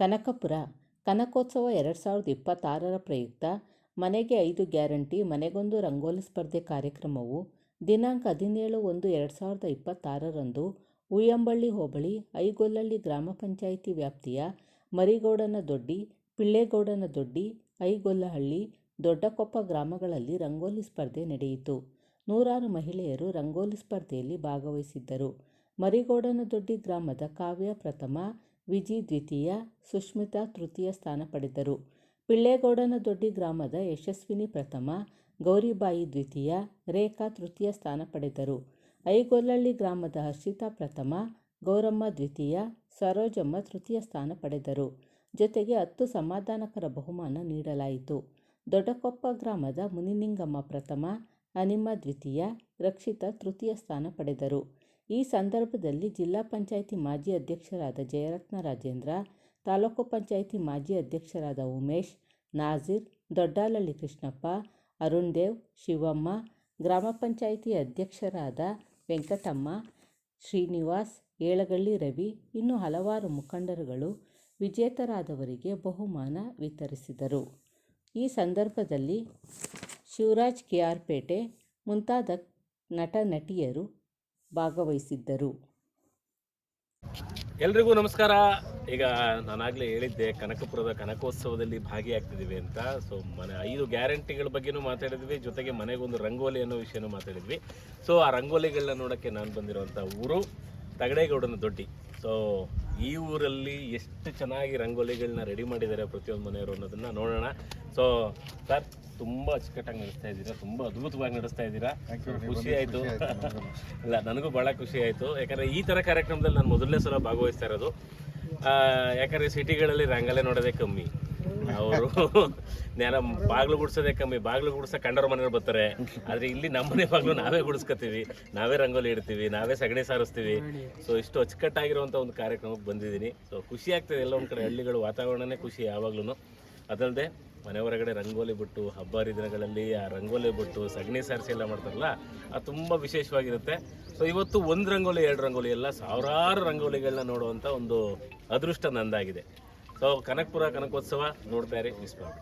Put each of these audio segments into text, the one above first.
ಕನಕಪುರ ಕನಕೋತ್ಸವ 2026ರ ಪ್ರಯುಕ್ತ ಮನೆಗೆ 5 ಗ್ಯಾರಂಟಿ ಮನೆಗೊಂದು ರಂಗೋಲಿ ಸ್ಪರ್ಧೆ ಕಾರ್ಯಕ್ರಮವು ದಿನಾಂಕ 17/1/2026ರಂದು ಉಯ್ಯಂಬಳ್ಳಿ ಹೋಬಳಿ ಐಗೊಲ್ಲಳ್ಳಿ ಗ್ರಾಮ ಪಂಚಾಯಿತಿ ವ್ಯಾಪ್ತಿಯ ಮರಿಗೌಡನದೊಡ್ಡಿ, ಪಿಳ್ಳೇಗೌಡನದೊಡ್ಡಿ, ಐಗೊಲ್ಲಹಳ್ಳಿ, ದೊಡ್ಡಕೊಪ್ಪ ಗ್ರಾಮಗಳಲ್ಲಿ ರಂಗೋಲಿ ಸ್ಪರ್ಧೆ ನಡೆಯಿತು. ನೂರಾರು ಮಹಿಳೆಯರು ರಂಗೋಲಿ ಸ್ಪರ್ಧೆಯಲ್ಲಿ ಭಾಗವಹಿಸಿದ್ದರು. ಮರಿಗೌಡನದೊಡ್ಡಿ ಗ್ರಾಮದ ಕಾವ್ಯ ಪ್ರಥಮ, ವಿಜಿ ದ್ವಿತೀಯ, ಸುಷ್ಮಿತಾ ತೃತೀಯ ಸ್ಥಾನ ಪಡೆದರು. ಪಿಳ್ಳೇಗೌಡನದೊಡ್ಡಿ ಗ್ರಾಮದ ಯಶಸ್ವಿನಿ ಪ್ರಥಮ, ಗೌರಿಬಾಯಿ ದ್ವಿತೀಯ, ರೇಖಾ ತೃತೀಯ ಸ್ಥಾನ ಪಡೆದರು. ಐಗೊಲ್ಲಳ್ಳಿ ಗ್ರಾಮದ ಹರ್ಷಿತಾ ಪ್ರಥಮ, ಗೌರಮ್ಮ ದ್ವಿತೀಯ, ಸರೋಜಮ್ಮ ತೃತೀಯ ಸ್ಥಾನ ಪಡೆದರು. ಜೊತೆಗೆ 10 ಸಮಾಧಾನಕರ ಬಹುಮಾನ ನೀಡಲಾಯಿತು. ದೊಡ್ಡಕೊಪ್ಪ ಗ್ರಾಮದ ಮುನಿನಿಂಗಮ್ಮ ಪ್ರಥಮ, ಅನಿಮ ದ್ವಿತೀಯ, ರಕ್ಷಿತಾ ತೃತೀಯ ಸ್ಥಾನ ಪಡೆದರು. ಈ ಸಂದರ್ಭದಲ್ಲಿ ಜಿಲ್ಲಾ ಪಂಚಾಯಿತಿ ಮಾಜಿ ಅಧ್ಯಕ್ಷರಾದ ಜಯರತ್ನ ರಾಜೇಂದ್ರ, ತಾಲೂಕು ಪಂಚಾಯಿತಿ ಮಾಜಿ ಅಧ್ಯಕ್ಷರಾದ ಉಮೇಶ್, ನಾಜೀರ್, ದೊಡ್ಡಾಲಳ್ಳಿ ಕೃಷ್ಣಪ್ಪ, ಅರುಣ್ ದೇವ್, ಶಿವಮ್ಮ, ಗ್ರಾಮ ಪಂಚಾಯಿತಿ ಅಧ್ಯಕ್ಷರಾದ ವೆಂಕಟಮ್ಮ, ಶ್ರೀನಿವಾಸ್, ಏಳಗಳ್ಳಿ ರವಿ ಇನ್ನೂ ಹಲವಾರು ಮುಖಂಡರುಗಳು ವಿಜೇತರಾದವರಿಗೆ ಬಹುಮಾನ ವಿತರಿಸಿದರು. ಈ ಸಂದರ್ಭದಲ್ಲಿ ಶಿವರಾಜ್ ಕೆ.ಆರ್. ಪೇಟೆ ಮುಂತಾದ ನಟ ನಟಿಯರು ಭಾಗವಹಿಸಿದ್ದರು. ಎಲ್ರಿಗೂ ನಮಸ್ಕಾರ. ಈಗ ನಾನಾಗಲೇ ಹೇಳಿದ್ದೆ ಕನಕಪುರದ ಕನಕೋತ್ಸವದಲ್ಲಿ ಭಾಗಿಯಾಗ್ತಿದ್ದೀವಿ ಅಂತ. ಸೊ 5 ಗ್ಯಾರಂಟಿಗಳ ಬಗ್ಗೆನೂ ಮಾತಾಡಿದ್ವಿ, ಜೊತೆಗೆ ಮನೆಗೊಂದು ರಂಗೋಲಿ ಅನ್ನೋ ವಿಷಯನೂ ಮಾತಾಡಿದ್ವಿ. ಸೊ ಆ ರಂಗೋಲಿಗಳನ್ನ ನೋಡೋಕ್ಕೆ ನಾನು ಬಂದಿರೋಂಥ ಊರು ತಗಡೇಗೌಡನದೊಡ್ಡಿ. ಸೊ ಈ ಊರಲ್ಲಿ ಎಷ್ಟು ಚೆನ್ನಾಗಿ ರಂಗೋಲಿಗಳನ್ನ ರೆಡಿ ಮಾಡಿದ್ದಾರೆ ಪ್ರತಿಯೊಂದು ಮನೆಯವರು ಅನ್ನೋದನ್ನು ನೋಡೋಣ. ಸೊ ಸರ್, ತುಂಬ ಅಚ್ಚುಕಟ್ಟಾಗಿ ನಡೆಸ್ತಾ ಇದ್ದೀರಾ, ತುಂಬ ಅದ್ಭುತವಾಗಿ ನಡೆಸ್ತಾ ಇದ್ದೀರಾ. ಖುಷಿ ಆಯಿತು. ಇಲ್ಲ, ನನಗೂ ಭಾಳ ಖುಷಿ ಆಯಿತು. ಯಾಕಂದರೆ ಈ ಥರ ಕಾರ್ಯಕ್ರಮದಲ್ಲಿ ನಾನು ಮೊದಲನೇ ಸಲ ಭಾಗವಹಿಸ್ತಾ ಇರೋದು. ಯಾಕಂದರೆ ಸಿಟಿಗಳಲ್ಲಿ ರಂಗೋಲಿ ನೋಡೋದೇ ಕಮ್ಮಿ, ಅವರು ನೇರ ಬಾಗಿಲು ಗುಡಿಸೋದೇ ಕಮ್ಮಿ. ಬಾಗಿಲು ಗುಡಿಸೋ ಕಂಡವ್ರ ಮನೆಯವ್ರು ಬರ್ತಾರೆ. ಆದರೆ ಇಲ್ಲಿ ನಮ್ಮನೆ ಬಾಗಿಲು ನಾವೇ ಗುಡಿಸ್ಕೊತೀವಿ, ನಾವೇ ರಂಗೋಲಿ ಇಡ್ತೀವಿ, ನಾವೇ ಸಗಣಿ ಸಾರಿಸ್ತೀವಿ. ಸೊ ಇಷ್ಟು ಅಚ್ಚುಕಟ್ಟಾಗಿರುವಂಥ ಒಂದು ಕಾರ್ಯಕ್ರಮಕ್ಕೆ ಬಂದಿದ್ದೀನಿ. ಸೊ ಖುಷಿ ಆಗ್ತದೆ. ಎಲ್ಲ ಒಂದು ಕಡೆ ಹಳ್ಳಿಗಳು ವಾತಾವರಣನೇ ಖುಷಿ ಯಾವಾಗ್ಲೂ. ಅದಲ್ಲದೆ ಮನೆ ಹೊರಗಡೆ ರಂಗೋಲಿ ಬಿಟ್ಟು ಹಬ್ಬ ಹರಿದಿನಗಳಲ್ಲಿ ಆ ರಂಗೋಲಿ ಬಿಟ್ಟು ಸಗಣಿ ಸಾರಿಸಿ ಎಲ್ಲ ಮಾಡ್ತಾರಲ್ಲ, ಅದು ತುಂಬ ವಿಶೇಷವಾಗಿರುತ್ತೆ. ಸೊ ಇವತ್ತು 1 ರಂಗೋಲಿ 2 ರಂಗೋಲಿ ಎಲ್ಲ ಸಾವಿರಾರು ರಂಗೋಲಿಗಳನ್ನ ನೋಡುವಂಥ ಒಂದು ಅದೃಷ್ಟ ನಂದಾಗಿದೆ. ಸೊ ಕನಕಪುರ ಕನಕೋತ್ಸವ ನೋಡ್ತಾ ಇರಿ, ಮಿಸ್ ಮಾಡಿ.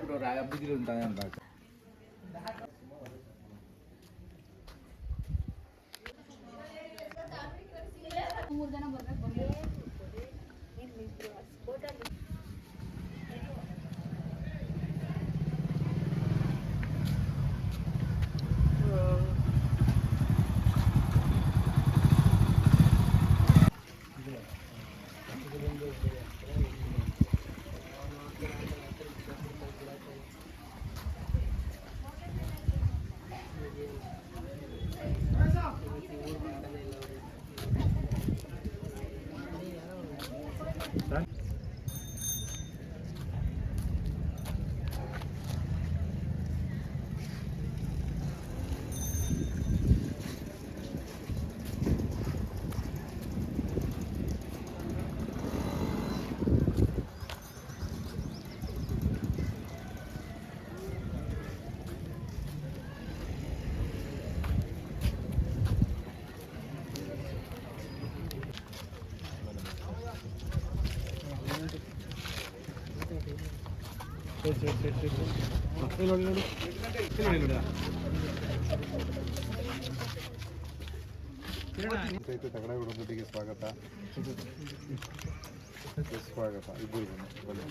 ಬಿಟ್ಟವ್ರು ಹಬ್ಬದಿಲ್ಲ ಅಂತ ತಗಡಗುಡೊಂದಿಗೆ ಸ್ವಾಗತ ಸ್ವಾಗತ ಇಬ್ಬರಿಗೂ ಬನ್ನಿ.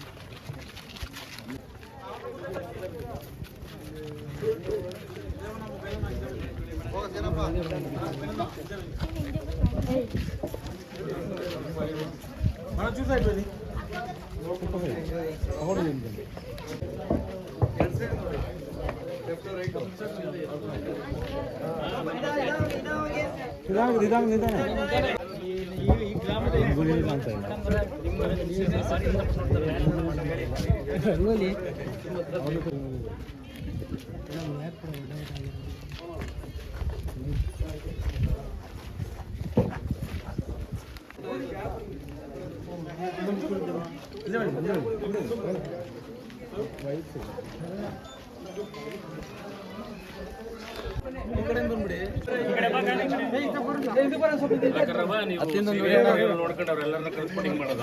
ನೋಡ್ಕೊಂಡು ಅವ್ರೆಲ್ಲರನ್ನ ಕಳ್ಸ್ಬಿಟ್ಟಿಂಗ್ ಮಾಡೋದು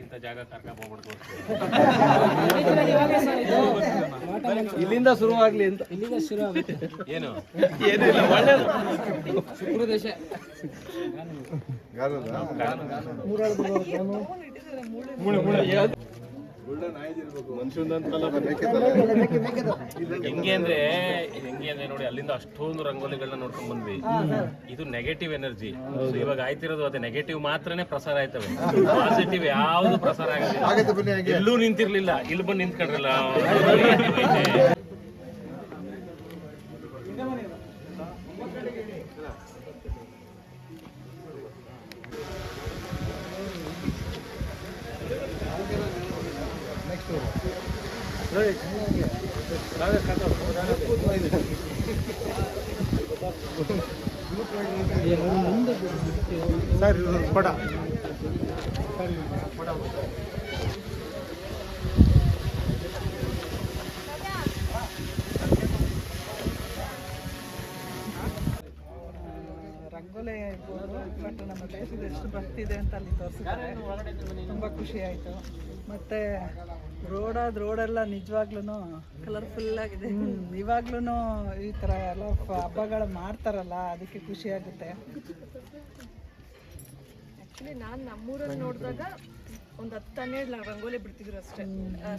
ಇಂಥ ಜಾಗ ಕರ್ಕೊಂಡ್ ಹೋಗ್ಬಿಡ್ತು. ಇಲ್ಲಿಂದ ಶುರುವಾಗ್ಲಿ ಅಂತ. ಏನು ಏನೂ ಇಲ್ಲ, ಒಳ್ಳೇದು. ಶುಕ್ರದೇಶ ಹೆಂಗೆ ಅಂದ್ರೆ ನೋಡಿ, ಅಲ್ಲಿಂದ ಅಷ್ಟೊಂದು ರಂಗೋಲಿಗಳನ್ನ ನೋಡ್ಕೊಂಡ್ ಬಂದ್ವಿ. ಇದು ನೆಗೆಟಿವ್ ಎನರ್ಜಿ. ಇವಾಗ ಆಯ್ತಿರೋದು ಅದೇ ನೆಗೆಟಿವ್ ಮಾತ್ರನೇ ಪ್ರಸಾರ ಆಯ್ತವೆ, ಪಾಸಿಟಿವ್ ಯಾವ್ದು ಪ್ರಸಾರ ಆಗೋದಿಲ್ಲ. ಎಲ್ಲೂ ನಿಂತಿರ್ಲಿಲ್ಲ, ಇಲ್ಲಿ ಬಂದು ನಿಂತ್ಕೊಂಡ್ರಲ್ಲ. ಸರ್ ಪಡ ರಂಗೋಲಿ ಇರ್ಬೋದು, ಬಟ್ ನಮ್ಮ ದೇಶದ ಎಷ್ಟು ಬರ್ತಿದೆ ಅಂತ ಅಲ್ಲಿ ತೋರಿಸಿದ್ದಾರೆ. ತುಂಬ ಖುಷಿ ಆಯಿತು. ಮತ್ತು ರೋಡೆಲ್ಲ ನಿಜವಾಗ್ಲೂ ಕಲರ್ಫುಲ್ ಆಗಿದೆ. ಇವಾಗ್ಲೂ ಈ ಥರ ಎಲ್ಲ ಹಬ್ಬಗಳು ಮಾಡ್ತಾರಲ್ಲ, ಅದಕ್ಕೆ ಖುಷಿ ಆಗುತ್ತೆ. ಆ್ಯಕ್ಚುಲಿ ನಾನು ನಮ್ಮೂರಲ್ಲಿ ನೋಡಿದಾಗ ಒಂದು 10-12 ರಂಗೋಲಿ ಬಿಡ್ತಿದ್ರು ಅಷ್ಟೇ,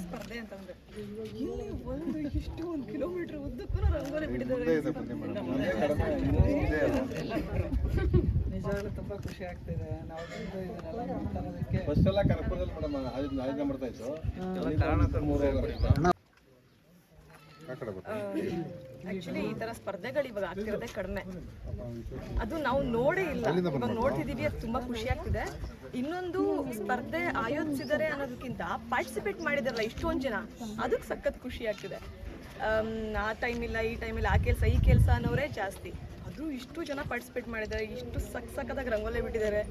ಸ್ಪರ್ಧೆ ಅಂತಂದ್ರೆ. ಇಲ್ಲಿ ಒಂದು ಕಿಲೋಮೀಟರ್ ಉದ್ದಕ್ಕೂ ರಂಗೋಲಿ ಬಿಟ್ಟಿದ್ದಾರೆ. ನಿಜವಾಗ್ಲೂ ತುಂಬ ಖುಷಿ ಆಗ್ತಿದೆ. ನಾವು ಇದನ್ನೆಲ್ಲ ಮಾಡ್ತಾ ಇರೋದಕ್ಕೆ. ಫಸ್ಟ್ ಎಲ್ಲ ಕನಕಪುರದಲ್ಲಿ ಮೇಡಮ್ ಆಯೋಜನೆ ಮಾಡ್ತಾ ಇತ್ತು. ಆ್ಯಕ್ಚುಲಿ ಈ ಥರ ಸ್ಪರ್ಧೆಗಳು ಇವಾಗ ಆಗ್ತಿರೋದೇ ಕಡಿಮೆ. ಅದು ನಾವು ನೋಡೇ ಇಲ್ಲ, ಇವಾಗ ನೋಡ್ತಿದ್ದೀವಿ. ಅದು ತುಂಬ ಖುಷಿ ಆಗ್ತಿದೆ. ಇನ್ನೊಂದು ಸ್ಪರ್ಧೆ ಆಯೋಜಿಸಿದ್ದಾರೆ ಅನ್ನೋದಕ್ಕಿಂತ ಪಾರ್ಟಿಸಿಪೇಟ್ ಮಾಡಿದಾರಲ್ಲ ಇಷ್ಟೊಂದು ಜನ, ಅದಕ್ಕೆ ಸಖತ್ ಖುಷಿ ಆಗ್ತಿದೆ. ಆ ಟೈಮ್ ಇಲ್ಲ, ಈ ಟೈಮ್ ಇಲ್ಲ, ಆ ಕೆಲಸ ಈ ಕೆಲಸ ಅನ್ನೋರೇ ಜಾಸ್ತಿ. ಅದು ಇಷ್ಟು ಜನ ಪಾರ್ಟಿಸಿಪೇಟ್ ಮಾಡಿದ್ದಾರೆ, ಇಷ್ಟು ಸಖತ್ತಾಗಿ ರಂಗೋಲಿ ಬಿಟ್ಟಿದ್ದಾರೆ.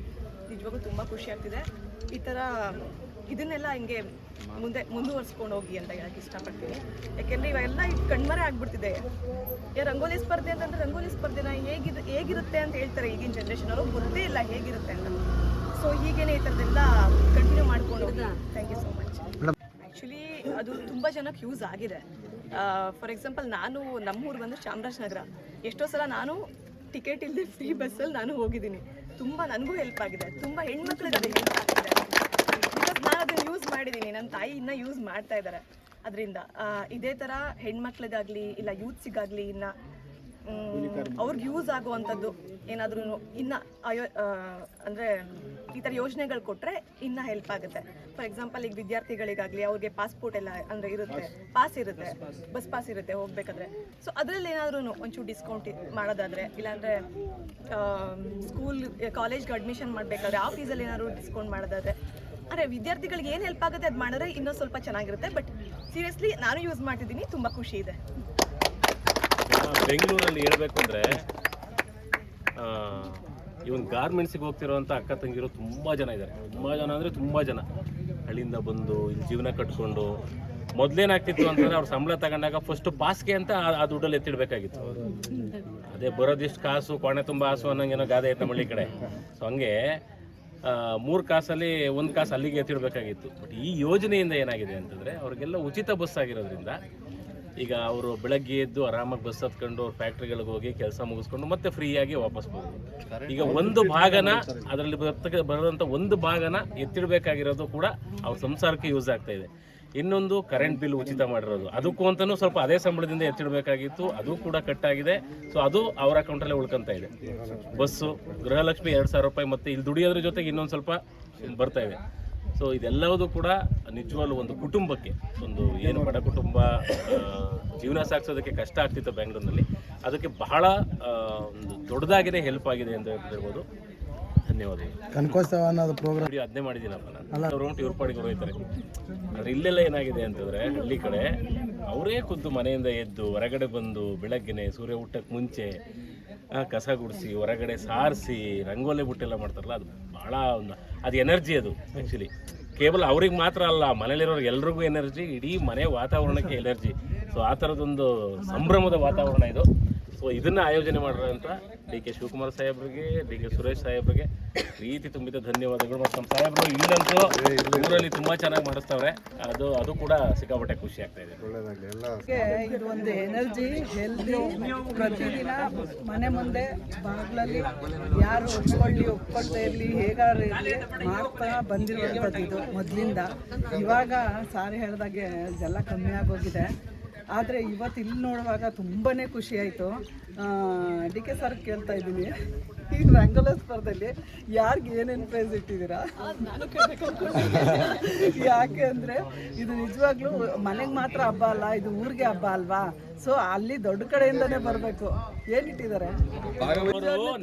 ನಿಜವಾಗೂ ತುಂಬ ಖುಷಿ ಆಗ್ತಿದೆ. ಈ ಥರ ಇದನ್ನೆಲ್ಲ ಹಿಂಗೆ ಮುಂದುವರ್ಸ್ಕೊಂಡು ಹೋಗಿ ಅಂತ ಹೇಳಕ್ಕೆ ಇಷ್ಟಪಡ್ತೀನಿ. ಯಾಕೆಂದರೆ ಇವೆಲ್ಲ ಕಣ್ಮರೆ ಆಗ್ಬಿಡ್ತಿದೆ. ರಂಗೋಲಿ ಸ್ಪರ್ಧೆ ಅಂತಂದರೆ ರಂಗೋಲಿ ಸ್ಪರ್ಧೆನ ಹೇಗಿರುತ್ತೆ ಅಂತ ಹೇಳ್ತಾರೆ ಈಗಿನ ಜನ್ರೇಷನ್ ಅವರು, ಗೊತ್ತೇ ಇಲ್ಲ ಹೇಗಿರುತ್ತೆ ಅಂತ. ಸೊ ಹೀಗೇನೆ ಈ ಥರದ್ದೆಲ್ಲ ಕಂಟಿನ್ಯೂ ಮಾಡ್ಕೊಂಡು ಹೋಗಿ. Thank you so much. Actually ಅದು ತುಂಬ ಜನಕ್ಕೆ ಯೂಸ್ ಆಗಿದೆ. ಫಾರ್ ಎಕ್ಸಾಂಪಲ್, ನಾನು ನಮ್ಮೂರು ಬಂದು ಚಾಮರಾಜನಗರ. ಎಷ್ಟೋ ಸಲ ನಾನು ಟಿಕೆಟ್ ಇಲ್ಲದೆ ಫ್ರೀ ಬಸ್ಸಲ್ಲಿ ನಾನು ಹೋಗಿದ್ದೀನಿ. ತುಂಬ ನನಗೂ ಹೆಲ್ಪ್ ಆಗಿದೆ. ತುಂಬ ಹೆಣ್ಮಕ್ಳಿಗೆ ಅದು ಹೆಲ್ಪ್ ಆಗ್ತಿದೆ. ಬಿಕಾಸ್ ನಾನು ಅದನ್ನು ಯೂಸ್ ಮಾಡಿದ್ದೀನಿ, ನನ್ನ ತಾಯಿ ಇನ್ನೂ ಯೂಸ್ ಮಾಡ್ತಾ ಇದ್ದಾರೆ. ಅದರಿಂದ ಇದೇ ಥರ ಹೆಣ್ಮಕ್ಳಿಗಾಗಲಿ ಇಲ್ಲ ಯೂತ್ಸಿಗಾಗಲಿ ಇನ್ನು ಅವ್ರಿಗೆ ಯೂಸ್ ಆಗುವಂಥದ್ದು ಏನಾದರೂ ಇನ್ನು ಅಂದರೆ ಈ ಥರ ಯೋಜನೆಗಳು ಕೊಟ್ಟರೆ ಇನ್ನೂ ಹೆಲ್ಪ್ ಆಗುತ್ತೆ. ಫಾರ್ ಎಕ್ಸಾಂಪಲ್, ಈಗ ವಿದ್ಯಾರ್ಥಿಗಳಿಗಾಗಲಿ ಅವ್ರಿಗೆ ಪಾಸ್ಪೋರ್ಟ್ ಎಲ್ಲ ಅಂದರೆ ಇರುತ್ತೆ, ಪಾಸ್ ಇರುತ್ತೆ, ಬಸ್ ಪಾಸ್ ಇರುತ್ತೆ ಹೋಗ್ಬೇಕಾದ್ರೆ. ಸೊ ಅದರಲ್ಲಿ ಏನಾದ್ರೂ ಒಂಚೂರು ಡಿಸ್ಕೌಂಟ್ ಮಾಡೋದಾದರೆ, ಇಲ್ಲಾಂದರೆ ಸ್ಕೂಲ್ ಕಾಲೇಜ್ಗೆ ಅಡ್ಮಿಷನ್ ಮಾಡಬೇಕಾದ್ರೆ ಆ ಫೀಸಲ್ಲಿ ಏನಾದ್ರು ಡಿಸ್ಕೌಂಟ್ ಮಾಡೋದಾದರೆ, ಅಂದರೆ ವಿದ್ಯಾರ್ಥಿಗಳಿಗೆ ಏನು ಹೆಲ್ಪ್ ಆಗುತ್ತೆ ಅದು ಮಾಡಿದ್ರೆ ಇನ್ನೂ ಸ್ವಲ್ಪ ಚೆನ್ನಾಗಿರುತ್ತೆ. ಬಟ್ ಸೀರಿಯಸ್ಲಿ ನಾನು ಯೂಸ್ ಮಾಡ್ತಿದ್ದೀನಿ, ತುಂಬ ಖುಷಿ ಇದೆ. ಬೆಂಗಳೂರಲ್ಲಿ ಹೇಳ್ಬೇಕು ಅಂದರೆ ಇವನ್ ಗಾರ್ಮೆಂಟ್ಸಿಗೆ ಹೋಗ್ತಿರೋಂಥ ಅಕ್ಕ ತಂಗಿರು ತುಂಬ ಜನ ಇದ್ದಾರೆ. ತುಂಬ ಜನ ಅಂದರೆ ತುಂಬ ಜನ ಹಳ್ಳಿಯಿಂದ ಬಂದು ಇಲ್ಲಿ ಜೀವನ ಕಟ್ಕೊಂಡು. ಮೊದಲೇನಾಗ್ತಿತ್ತು ಅಂತಂದರೆ ಅವ್ರು ಸಂಬಳ ತಗೊಂಡಾಗ ಫಸ್ಟ್ ಪಾಸ್ಗೆ ಅಂತ ಆ ದುಡ್ಡಲ್ಲಿ ಎತ್ತಿಡಬೇಕಾಗಿತ್ತು. ಅದೇ ಬರೋದಿಷ್ಟು ಕಾಸು ಕೊನೆ ತುಂಬ ಹಾಸು ಅನ್ನೋಂಗೇನೋ ಗಾದೆ ಐತೆ ಮಳ್ಳಿ ಕಡೆ. ಸೊ ಹಂಗೆ 3 ಕಾಸಲ್ಲಿ 1 ಕಾಸು ಅಲ್ಲಿಗೆ ಎತ್ತಿಡಬೇಕಾಗಿತ್ತು. ಬಟ್ ಈ ಯೋಜನೆಯಿಂದ ಏನಾಗಿದೆ ಅಂತಂದರೆ ಅವ್ರಿಗೆಲ್ಲ ಉಚಿತ ಬಸ್ ಆಗಿರೋದ್ರಿಂದ ಈಗ ಅವರು ಬೆಳಗ್ಗೆ ಎದ್ದು ಆರಾಮಾಗಿ ಬಸ್ ಹತ್ಕೊಂಡು ಅವ್ರ ಫ್ಯಾಕ್ಟ್ರಿಗಳಿಗೆ ಹೋಗಿ ಕೆಲಸ ಮುಗಿಸ್ಕೊಂಡು ಮತ್ತೆ ಫ್ರೀಯಾಗಿ ವಾಪಸ್ ಬರ್ಬೋದು. ಈಗ ಒಂದು ಭಾಗನ ಅದರಲ್ಲಿ ಬರೋದಂಥ ಒಂದು ಭಾಗನ ಎತ್ತಿಡಬೇಕಾಗಿರೋದು ಕೂಡ ಅವ್ರ ಸಂಸಾರಕ್ಕೆ ಯೂಸ್ ಆಗ್ತಾ ಇದೆ. ಇನ್ನೊಂದು ಕರೆಂಟ್ ಬಿಲ್ ಉಚಿತ ಮಾಡಿರೋದು, ಅದಕ್ಕೂ ಅಂತಲೂ ಸ್ವಲ್ಪ ಅದೇ ಸಂಬಳದಿಂದ ಎತ್ತಿಡಬೇಕಾಗಿತ್ತು, ಅದು ಕೂಡ ಕಟ್ಟಾಗಿದೆ. ಸೊ ಅದು ಅವ್ರ ಅಕೌಂಟಲ್ಲೇ ಉಳ್ಕೊಂತ ಇದೆ. ಬಸ್ಸು, ಗೃಹಲಕ್ಷ್ಮಿ 2,000 ರೂಪಾಯಿ, ಮತ್ತು ಇಲ್ಲಿ ದುಡಿಯೋದ್ರ ಜೊತೆಗೆ ಇನ್ನೊಂದು ಸ್ವಲ್ಪ ಬರ್ತಾ ಇದೆ. ಸೊ ಇದೆಲ್ಲವೂ ಕೂಡ ನಿಜವಾಗ್ಲೂ ಒಂದು ಕುಟುಂಬಕ್ಕೆ, ಒಂದು ಏನು ಬಡ ಕುಟುಂಬ ಜೀವನ ಸಾಗಿಸೋದಕ್ಕೆ ಕಷ್ಟ ಆಗ್ತಿತ್ತು ಬೆಂಗಳೂರಿನಲ್ಲಿ, ಅದಕ್ಕೆ ಬಹಳ ಒಂದು ದೊಡ್ಡದಾಗಿನೇ ಹೆಲ್ಪ್ ಆಗಿದೆ ಅಂತ ಹೇಳ್ಬೋದು. ಧನ್ಯವಾದಗಳು. ಕನಕೋತ್ಸವ ಅನ್ನೋದು ಪ್ರೋಗ್ರಾಮ್ ವಿಡಿಯೋ ಅದನ್ನೇ ಮಾಡಿದ್ದೀನಪ್ಪ ನಾನು. ರೌಂಡ್ ಇವ್ರ ಪಾಡಿಗೆ ಹೊರಯ್ತಾರೆ. ಆದರೆ ಇಲ್ಲೆಲ್ಲ ಏನಾಗಿದೆ ಅಂತಂದರೆ ಹಳ್ಳಿ ಕಡೆ ಅವರೇ ಖುದ್ದು ಮನೆಯಿಂದ ಎದ್ದು ಹೊರಗಡೆ ಬಂದು ಬೆಳಗ್ಗೆನೆ ಸೂರ್ಯ ಹುಟ್ಟಕ್ಕೆ ಮುಂಚೆ ಕಸ ಗುಡಿಸಿ ಹೊರಗಡೆ ಸಾರಿಸಿ ರಂಗೋಲಿ ಬುಟ್ಟೆಲ್ಲ ಮಾಡ್ತಾರಲ್ಲ, ಅದು ಭಾಳ ಒಂದು ಅದು ಎನರ್ಜಿ. ಅದು ಆ್ಯಕ್ಚುಲಿ ಕೇವಲ ಅವ್ರಿಗೆ ಮಾತ್ರ ಅಲ್ಲ, ಮನೇಲಿರೋರಿಗೆ ಎಲ್ರಿಗೂ ಎನರ್ಜಿ, ಇಡೀ ಮನೆ ವಾತಾವರಣಕ್ಕೆ ಎನರ್ಜಿ. ಸೊ ಆ ಥರದೊಂದು ಸಂಭ್ರಮದ ವಾತಾವರಣ ಇದು. ಸೊ ಇದನ್ನು ಆಯೋಜನೆ ಮಾಡಿರೋಂಥ ಡಿ.ಕೆ. ಶಿವಕುಮಾರ್ ಸಾಹೇಬ್ರಿಗೆ, ಡಿ.ಕೆ. ಸುರೇಶ್ ಸಾಹೇಬ್ರಿಗೆ ಪ್ರೀತಿ ತುಂಬಿದ ಧನ್ಯವಾದಗಳು. ಮತ್ತು ನಮ್ಮ ಸಾಹೇಬರು ಇಲ್ಲಂತೂ ಊರಲ್ಲಿ ತುಂಬ ಚೆನ್ನಾಗಿ ಮಾಡಿಸ್ತವ್ರೆ. ಅದು ಕೂಡ ಸಿಕ್ಕಾಪಟ್ಟೆ ಖುಷಿ ಆಗ್ತಾ ಇದೆ. ಒಳ್ಳೇದಾಗಲಿ ಎಲ್ಲ. ಇದು ಒಂದು ಎನರ್ಜಿ, ಹೆಲ್ದಿ. ಪ್ರತಿದಿನ ಮನೆ ಮುಂದೆ ಬಾಗಿಲಲ್ಲಿ ಯಾರು ಒಪ್ಕೊಳ್ತಾ ಇರಲಿ, ಹೇಗಾರು ಇರಲಿ ಮಾಡ್ತಾ ಬಂದಿರುವಂಥದ್ದು ಇದು ಮೊದಲಿಂದ. ಇವಾಗ ಸಾರಿ ಹೇಳಿದಾಗೆ ಇದೆಲ್ಲ ಕಮ್ಮಿ ಆಗೋಗಿದೆ. ಆದರೆ ಇವತ್ತು ಇಲ್ಲಿ ನೋಡುವಾಗ ತುಂಬಾ ಖುಷಿ ಆಯಿತು. ಡಿ.ಕೆ. ಸರ್ ಕೇಳ್ತಾ ಇದ್ದೀನಿ, ಈಗ ರಂಗೋಲಿ ಸ್ಪರ್ಧೆಯಲ್ಲಿ ಯಾರಿಗೆ ಏನೇನು ಪ್ರೈಸ್ ಇಟ್ಟಿದ್ದೀರಾ? ಯಾಕೆ ಅಂದರೆ ಇದು ನಿಜವಾಗ್ಲೂ ಮನೆಗೆ ಮಾತ್ರ ಹಬ್ಬ ಅಲ್ಲ, ಇದು ಊರಿಗೆ ಹಬ್ಬ ಅಲ್ವಾ. ಸೊ ಅಲ್ಲಿ ದೊಡ್ಡ ಕಡೆಯಿಂದನೇ ಬರಬೇಕು. ಏನು ಇಟ್ಟಿದ್ದಾರೆ?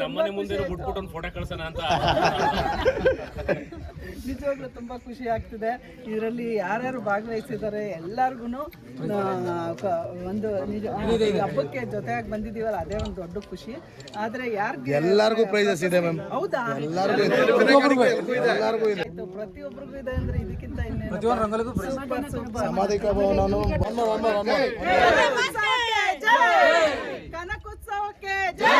ನಮ್ಮನೆ ಮುಂದೆ ಬಿಟ್ಬಿಟ್ಟು ಫೋಟೋ ಕಳ್ಸೋಣ ಅಂತ. ನಿಜವಾಗ್ಲೂ ತುಂಬ ಖುಷಿ ಆಗ್ತಿದೆ. ಇದರಲ್ಲಿ ಯಾರ್ಯಾರು ಭಾಗವಹಿಸಿದ್ದಾರೆ ಎಲ್ಲರಿಗೂ ಒಂದು ನಿಜ ಹಬ್ಬಕ್ಕೆ ಜೊತೆಯಾಗಿ ಬಂದಿದ್ದೀವಲ್ಲ, ಅದೇ ಒಂದು ದೊಡ್ಡ ಖುಷಿ. ಆದರೆ ಯಾರಿಗೆ ಎಲ್ಲರಿಗೂ ಪ್ರೈಸಸ್ ಇದೆ ಮ್ಯಾಮ್. ಹೌದಾ? ಎಲ್ಲರಿಗೂ ಇದೆ. ಪ್ರತಿಯೊಬ್ಬರಿಗೂ ಇದೆ ಅಂದ್ರೆ ಇದಕ್ಕಿಂತ ಇನ್ನೇನು? ಸಾಮಾಜಿಕ ಭವನನು ಕನಕೋತ್ಸವಕ್ಕೆ ಜೈ.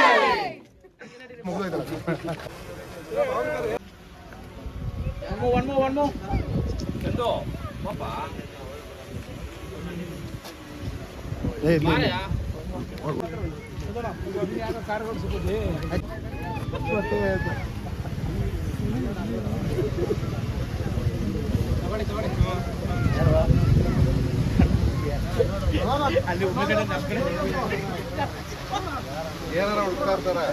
ಏನಾರ ಹುಡ್ತಾ ಇರ್ತಾರೆ.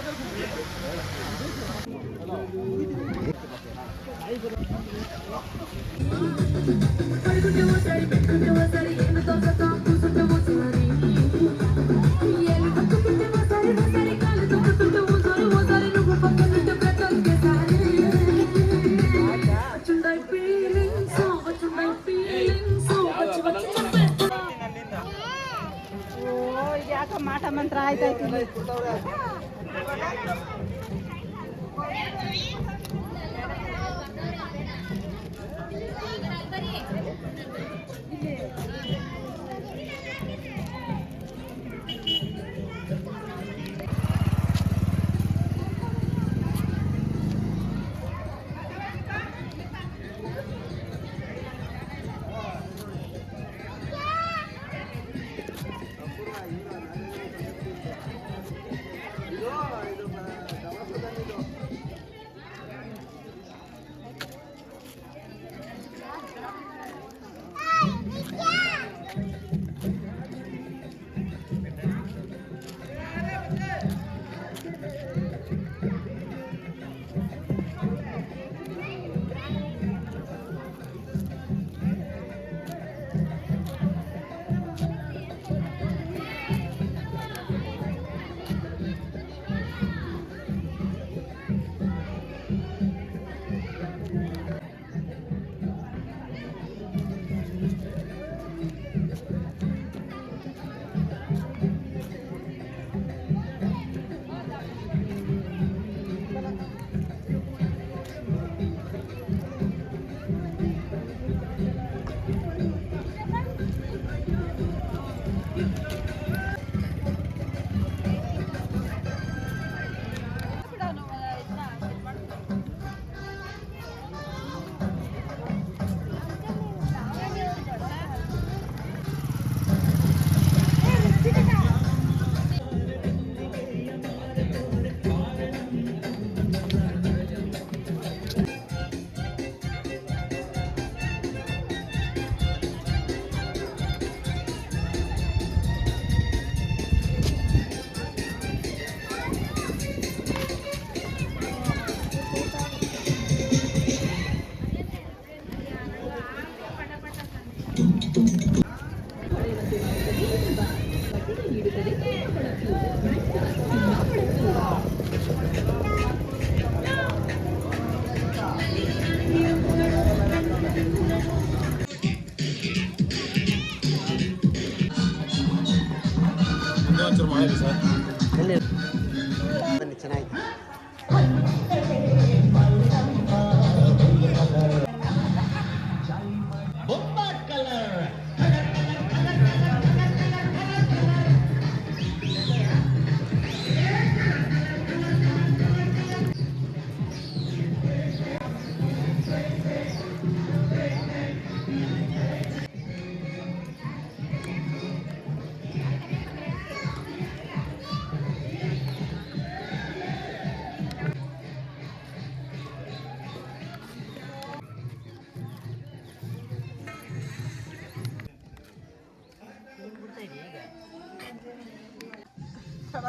ಯಾಕೆ ಮಾಟ ಮಂತ್ರ ಆಯ್ತಾಯ್ತು.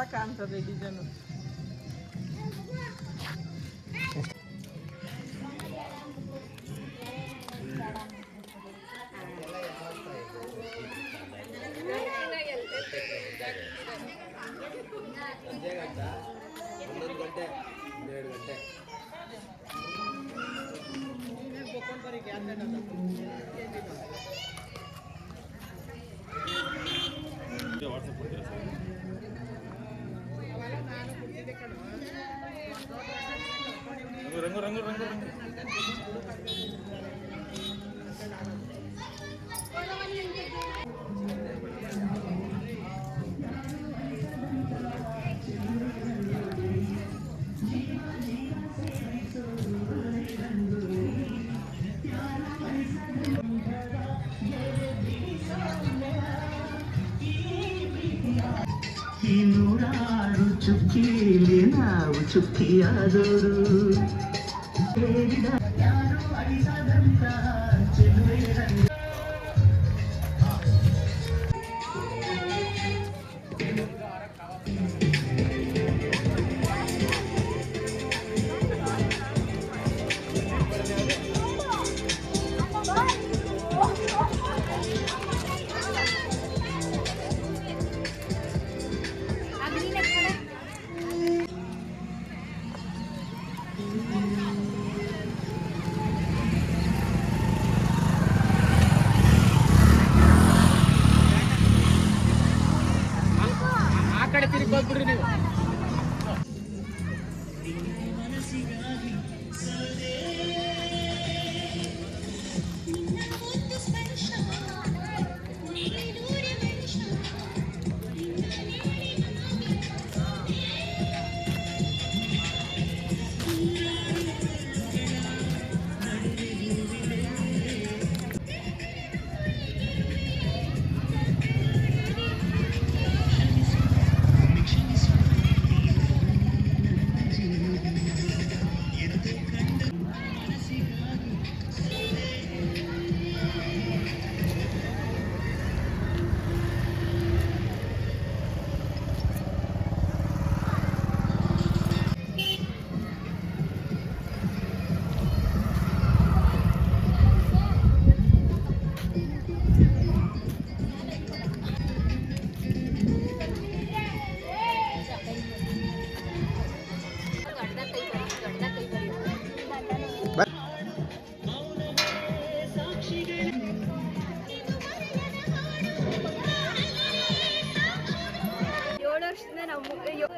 ಸಖತ್ತಾಗಿ ಕಾಣ್ತದೆ ಡಿಸೈನು. ಈ ನೂರಾರು ಚುಕ್ಕಿಲಿ ನಾವು ಚುಕ್ಕಿಯಾದವರು ಯಾರು ಅಳಿಸದಂತ ಚೆಲುವೆ ರಂಗ.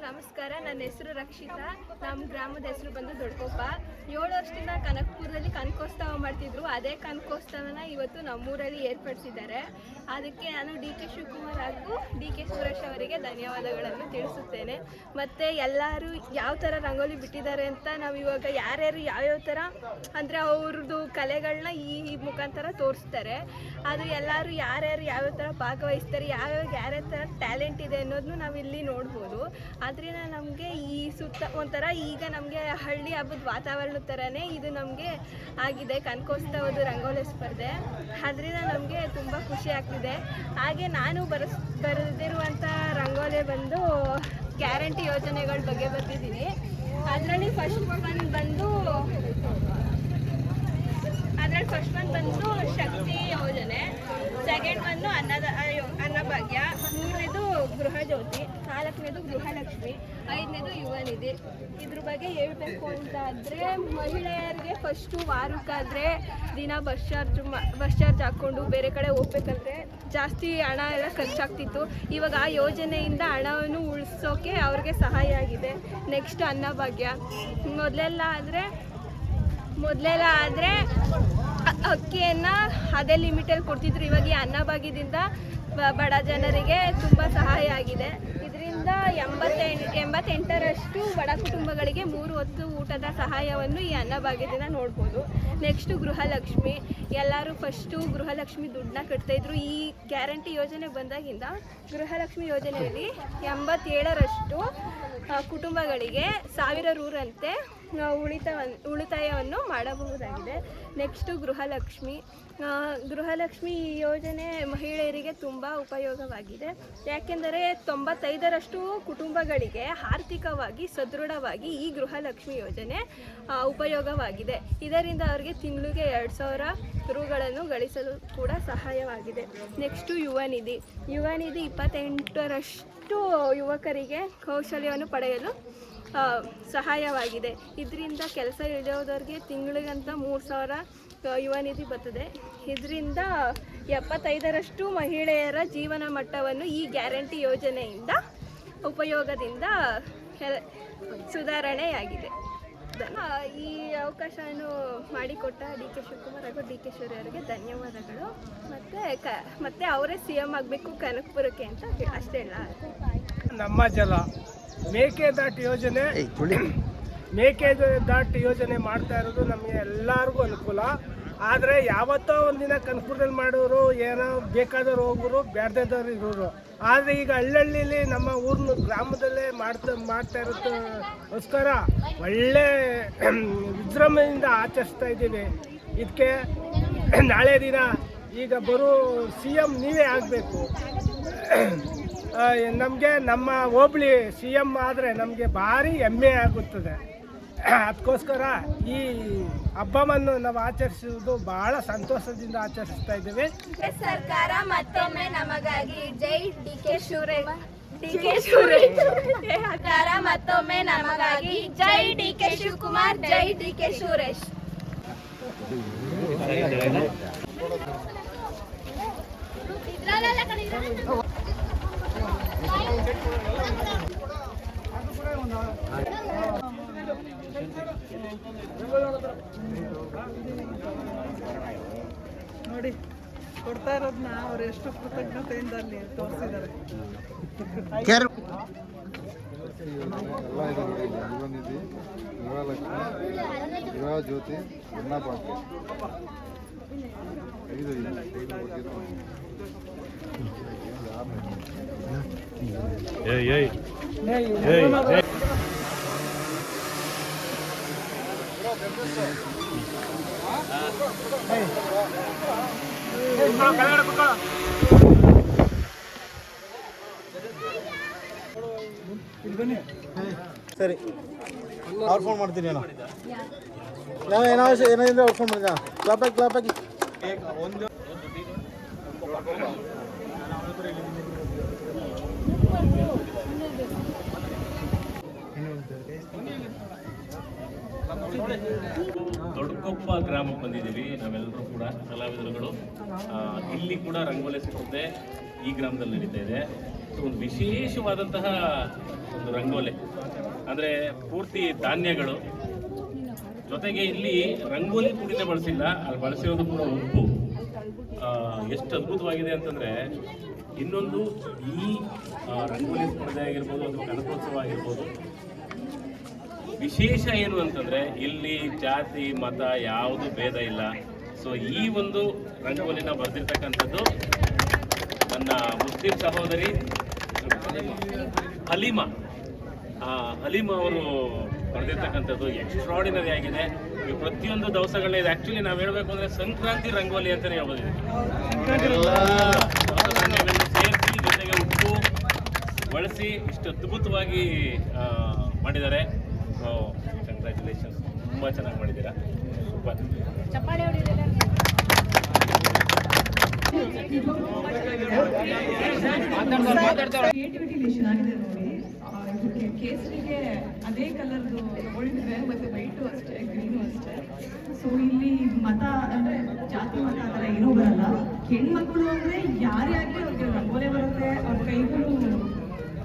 ನಮಸ್ಕಾರ, ನನ್ನ ಹೆಸರು ರಕ್ಷಿತಾ. ನಮ್ಮ ಗ್ರಾಮದ ಹೆಸರು ಬಂದು ದೊಡ್ಡಕೊಪ್ಪ. 7 ವರ್ಷದಿಂದ ಕನಕಪುರದಲ್ಲಿ ಕನಕೋತ್ಸವ ಮಾಡ್ತಿದ್ರು. ಅದೇ ಕನಕೋತ್ಸವನ ಇವತ್ತು ನಮ್ಮೂರಲ್ಲಿ ಏರ್ಪಡಿಸಿದ್ದಾರೆ. ಅದಕ್ಕೆ ನಾನು DK ಶಿವಕುಮಾರ್ ಹಾಗೂ DK ಸುರೇಶ್ ಅವರಿಗೆ ಧನ್ಯವಾದಗಳನ್ನು ತಿಳಿಸುತ್ತೇನೆ. ಮತ್ತು ಎಲ್ಲರೂ ಯಾವ ಥರ ರಂಗೋಲಿ ಬಿಟ್ಟಿದ್ದಾರೆ ಅಂತ ನಾವು ಇವಾಗ ಯಾರ್ಯಾರು ಯಾವ್ಯಾವ ಥರ ಅಂದರೆ ಅವ್ರದ್ದು ಕಲೆಗಳನ್ನ ಈ ಮುಖಾಂತರ ತೋರಿಸ್ತಾರೆ. ಅದು ಎಲ್ಲರೂ ಯಾರ್ಯಾರು ಯಾವ್ಯಾವ ಥರ ಭಾಗವಹಿಸ್ತಾರೆ, ಯಾರ್ಯಾವ ಥರ ಟ್ಯಾಲೆಂಟ್ ಇದೆ ಅನ್ನೋದನ್ನು ನಾವು ಇಲ್ಲಿ ನೋಡ್ಬೋದು. ಆದ್ದರಿಂದ ನಮಗೆ ಈ ಸುತ್ತ ಒಂಥರ ಈಗ ನಮಗೆ ಹಳ್ಳಿ ಹಬ್ಬದ ವಾತಾವರಣ ಥರನೇ ಇದು ನಮಗೆ ಆಗಿದೆ ಕನಕೋತ್ಸವದ ರಂಗೋಲಿ ಸ್ಪರ್ಧೆ. ಅದರಿಂದ ನಮಗೆ ತುಂಬ ಖುಷಿ ಆಗ್ತಿದೆ. ಹಾಗೆ ನಾನು ಬರೆದಿರುವಂಥ ರಂಗೋಲಿ ಬಂದು ಗ್ಯಾರಂಟಿ ಯೋಜನೆಗಳ ಬಗ್ಗೆ ಬರ್ತಿದ್ದೀನಿ. ಅದರಲ್ಲಿ ಫಸ್ಟ್ ಒನ್ ಬಂದು ಶಕ್ತಿ ಯೋಜನೆ, ಸೆಕೆಂಡ್ ಒಂದು ಅನ್ನಭಾಗ್ಯ, 3ನೇದು ಗೃಹಜ್ಯೋತಿ, 4ನೇದು ಗೃಹಲಕ್ಷ್ಮಿ, 5ನೇದು ಯುವ ನಿಧಿ. ಇದ್ರ ಬಗ್ಗೆ ಹೇಳ್ಬೇಕು ಅಂತ ಆದರೆ ಮಹಿಳೆಯರಿಗೆ ಫಸ್ಟು ವಾರಕ್ಕಾದರೆ ದಿನ ಬಸ್ ಚಾರ್ಜ್ ಹಾಕ್ಕೊಂಡು ಬೇರೆ ಕಡೆ ಹೋಗ್ಬೇಕಂದ್ರೆ ಜಾಸ್ತಿ ಹಣ ಎಲ್ಲ ಖರ್ಚಾಗ್ತಿತ್ತು. ಇವಾಗ ಆ ಯೋಜನೆಯಿಂದ ಹಣವನ್ನು ಉಳಿಸೋಕೆ ಅವ್ರಿಗೆ ಸಹಾಯ ಆಗಿದೆ. ನೆಕ್ಸ್ಟ್ ಅನ್ನಭಾಗ್ಯ, ಮೊದಲೆಲ್ಲ ಆದರೆ ಅಕ್ಕಿಯನ್ನು ಅದೇ ಲಿಮಿಟಲ್ಲಿ ಕೊಡ್ತಿದ್ರು. ಇವಾಗ ಈ ಅನ್ನಭಾಗ್ಯದಿಂದ ಬಡ ಜನರಿಗೆ ತುಂಬ ಸಹಾಯ ಆಗಿದೆ. ಇದರಿಂದ 88ರಷ್ಟು ಬಡ ಕುಟುಂಬಗಳಿಗೆ 3 ಹೊತ್ತು ಊಟದ ಸಹಾಯವನ್ನು ಈ ಅನ್ನಭಾಗ್ಯದಿಂದ ನೋಡ್ಬೋದು. ನೆಕ್ಸ್ಟು ಗೃಹಲಕ್ಷ್ಮಿ, ಎಲ್ಲರೂ ಫಸ್ಟು ಗೃಹಲಕ್ಷ್ಮಿ ದುಡ್ಡನ್ನ ಕಟ್ತಾಯಿದ್ರು. ಈ ಗ್ಯಾರಂಟಿ ಯೋಜನೆ ಬಂದಾಗಿಂದ ಗೃಹಲಕ್ಷ್ಮಿ ಯೋಜನೆಯಲ್ಲಿ 87ರಷ್ಟು ಕುಟುಂಬಗಳಿಗೆ 1000 ರೂರಂತೆ ಉಳಿತಾಯವನ್ನು ಮಾಡಬಹುದಾಗಿದೆ. ನೆಕ್ಸ್ಟು ಗೃಹಲಕ್ಷ್ಮಿ ಯೋಜನೆ ಮಹಿಳೆಯರಿಗೆ ತುಂಬ ಉಪಯೋಗವಾಗಿದೆ. ಯಾಕೆಂದರೆ 95% ಕುಟುಂಬಗಳಿಗೆ ಆರ್ಥಿಕವಾಗಿ ಸದೃಢವಾಗಿ ಈ ಗೃಹಲಕ್ಷ್ಮಿ ಯೋಜನೆ ಉಪಯೋಗವಾಗಿದೆ. ಇದರಿಂದ ಅವರಿಗೆ ತಿಂಗಳಿಗೆ 2000 ರುಗಳನ್ನು ಗಳಿಸಲು ಕೂಡ ಸಹಾಯವಾಗಿದೆ. ನೆಕ್ಸ್ಟು ಯುವ ನಿಧಿ 28% ಯುವಕರಿಗೆ ಕೌಶಲ್ಯವನ್ನು ಪಡೆಯಲು ಸಹಾಯವಾಗಿದೆ. ಇದರಿಂದ ಕೆಲಸ ಇಳಿಯೋದವ್ರಿಗೆ ತಿಂಗಳಿಗಂತ 3000 ಯುವ ನಿಧಿ ಬರ್ತದೆ. ಇದರಿಂದ 75% ಮಹಿಳೆಯರ ಜೀವನ ಮಟ್ಟವನ್ನು ಈ ಗ್ಯಾರಂಟಿ ಯೋಜನೆಯಿಂದ ಉಪಯೋಗದಿಂದ ಸುಧಾರಣೆಯಾಗಿದೆ. ಈ ಅವಕಾಶವನ್ನು ಮಾಡಿಕೊಟ್ಟ ಡಿ.ಕೆ. ಶಿವಕುಮಾರ್ ಹಾಗೂ ಡಿ.ಕೆ. ಶಿವರಿ ಅವರಿಗೆ ಧನ್ಯವಾದಗಳು. ಮತ್ತೆ ಅವರೇ CM ಆಗಬೇಕು ಕನಕಪುರಕ್ಕೆ ಅಂತ ಅಷ್ಟೇ ಹೇಳ. ನಮ್ಮ ಜಲ ಮೇಕೆದಾಟು ಯೋಜನೆ ಮಾಡ್ತಾ ಇರೋದು ನಮಗೆ ಎಲ್ಲರಿಗೂ ಅನುಕೂಲ. ಆದರೆ ಯಾವತ್ತೋ ಒಂದಿನ ಕನಕಪುರದಲ್ಲಿ ಮಾಡೋರು ಏನೋ ಬೇಕಾದವ್ರು ಹೋಗೋರು ಬೇಡದವ್ರು ಇರೋರು. ಆದರೆ ಈಗ ಹಳ್ಳಿಯಲ್ಲಿ ನಮ್ಮ ಊರಿನ ಗ್ರಾಮದಲ್ಲೇ ಮಾಡ್ತಾ ಇರೋದಕ್ಕೋಸ್ಕರ ಒಳ್ಳೆ ವಿಜೃಂಭಣೆಯಿಂದ ಆಚರಿಸ್ತಾ ಇದ್ದೀವಿ. ಇದಕ್ಕೆ ನಾಳೆ ದಿನ ಈಗ ಬರೋ CM ನೀವೇ ಆಗಬೇಕು. ನಮಗೆ ನಮ್ಮ ಹೋಬಳಿ CM ಆದರೆ ನಮಗೆ ಭಾರಿ ಹೆಮ್ಮೆ ಆಗುತ್ತದೆ. ಅದಕ್ಕೋಸ್ಕರ ಈ ಹಬ್ಬವನ್ನು ನಾವು ಆಚರಿಸುವುದು ಬಹಳ ಸಂತೋಷದಿಂದ ಆಚರಿಸ್ತಾ ಇದ್ದೀವಿ. ಸರ್ಕಾರ ಮತ್ತೊಮ್ಮೆ ನಮಗಾಗಿ ಜೈ ಡಿ.ಕೆ. ಸರ್ಕಾರ ಮತ್ತೊಮ್ಮೆ ನಮಗಾಗಿ ಜೈ ಡಿ.ಕೆ. ಶಿವಕುಮಾರ್, ಜೈ ಡಿ.ಕೆ. ಸುರೇಶ್. ನೋಡಿ ಕೊಡ್ತಾ ಇರೋದನ್ನ ಅವ್ರು ಎಷ್ಟು ಕೃತಜ್ಞತೆಯಿಂದ ಅಲ್ಲಿ ತೋರಿಸಿದ್ದಾರೆ. ಎಲ್ಲ ಇದೆ ನೋಡಿ, ಯುವ ನಿಧಿ, ಗೃಹಲಕ್ಷ್ಮಿ, ಗೃಹ ಜ್ಯೋತಿ, ಅನ್ನಭಾಗ್ಯ ಸರಿ, ಅವ್ರು ಫೋನ್ ಮಾಡ್ತೀನಿ. ನಾವು ಏನಾದ್ರೆ ಅವ್ರು ಫೋನ್ ಮಾಡಿದ ಕ್ಲಾಪ್ ಹಾಕಿ ದೊಡ್ಡಕೊಪ್ಪ ಗ್ರಾಮಕ್ಕೆ ಬಂದಿದ್ದೀವಿ ನಾವೆಲ್ಲರೂ ಕೂಡ ಕಲಾವಿದರುಗಳು. ಇಲ್ಲಿ ಕೂಡ ರಂಗೋಲಿ ಸ್ಪರ್ಧೆ ಈ ಗ್ರಾಮದಲ್ಲಿ ನಡೀತಾ ಇದೆ. ಒಂದು ವಿಶೇಷವಾದಂತಹ ಒಂದು ರಂಗೋಲಿ ಅಂದರೆ ಪೂರ್ತಿ ಧಾನ್ಯಗಳು ಜೊತೆಗೆ ಇಲ್ಲಿ ರಂಗೋಲಿ ಪುಡಿನೇ ಬಳಸಿಲ್ಲ, ಅಲ್ಲಿ ಬಳಸಿರೋದು ಕೂಡ ಉಪ್ಪು. ಎಷ್ಟು ಅದ್ಭುತವಾಗಿದೆ ಅಂತಂದರೆ ಇನ್ನೊಂದು ಈ ರಂಗೋಲಿ ಸ್ಪರ್ಧೆ ಆಗಿರ್ಬೋದು ಅಥವಾ ಕನಕೋತ್ಸವ ಆಗಿರ್ಬೋದು, ವಿಶೇಷ ಏನು ಅಂತಂದರೆ ಇಲ್ಲಿ ಜಾತಿ ಮತ ಯಾವುದು ಭೇದ ಇಲ್ಲ. ಸೊ ಈ ಒಂದು ರಂಗೋಲಿನ ಬರೆದಿರ್ತಕ್ಕಂಥದ್ದು ನನ್ನ ಮುಸ್ಲಿಂ ಸಹೋದರಿ ಹಲೀಮಾ ಅವರು ಬರೆದಿರ್ತಕ್ಕಂಥದ್ದು ಎಕ್ಸ್ಟ್ರಾಡಿನರಿ ಆಗಿದೆ. ಈ ಪ್ರತಿಯೊಂದು ದವಸಗಳನ್ನ ಇದು ಆ್ಯಕ್ಚುಲಿ ನಾವು ಹೇಳಬೇಕು ಅಂದರೆ ಸಂಕ್ರಾಂತಿ ರಂಗೋಲಿ ಅಂತಲೇ ಹೇಳ್ಬೋದು. ಎಲ್ಲ ದವಸಗಳನ್ನ ಸೇರಿಸಿ ಜೊತೆಗೆ ಉಪ್ಪು ಬಳಸಿ ಇಷ್ಟು ಅದ್ಭುತವಾಗಿ ಮಾಡಿದ್ದಾರೆ. ಕಂಗ್ರ್ಯಾಚುಲೇಷನ್ಸ್, ತುಂಬ ಚೆನ್ನಾಗಿ ಮಾಡಿದ್ದೀರಾ, ಸೂಪರ್. ಕ್ರಿಯೇಟಿವಿಟಿ ಚೆನ್ನಾಗಿದೆ ನೋಡಿ. ಇದಕ್ಕೆ ಕೇಸರಿಗೆ ಅದೇ ಕಲರ್ದು ಗೋಲ್ಡ್ ಇದೆ ಮತ್ತು ವೈಟು ಅಷ್ಟೇ, ಗ್ರೀನು ಅಷ್ಟೇ. ಸೊ ಇಲ್ಲಿ ಮತ ಅಂದರೆ ಜಾತಿ ಮತ ಆ ಥರ ಏನೂ ಬರಲ್ಲ. ಹೆಣ್ಮಕ್ಳು ಅಂದರೆ ಯಾರೇ ಆಗಲಿ ಅವ್ರಿಗೆ ರಂಗೋಲೆ ಬರುತ್ತೆ, ಅವ್ರ ಕೈಗಳು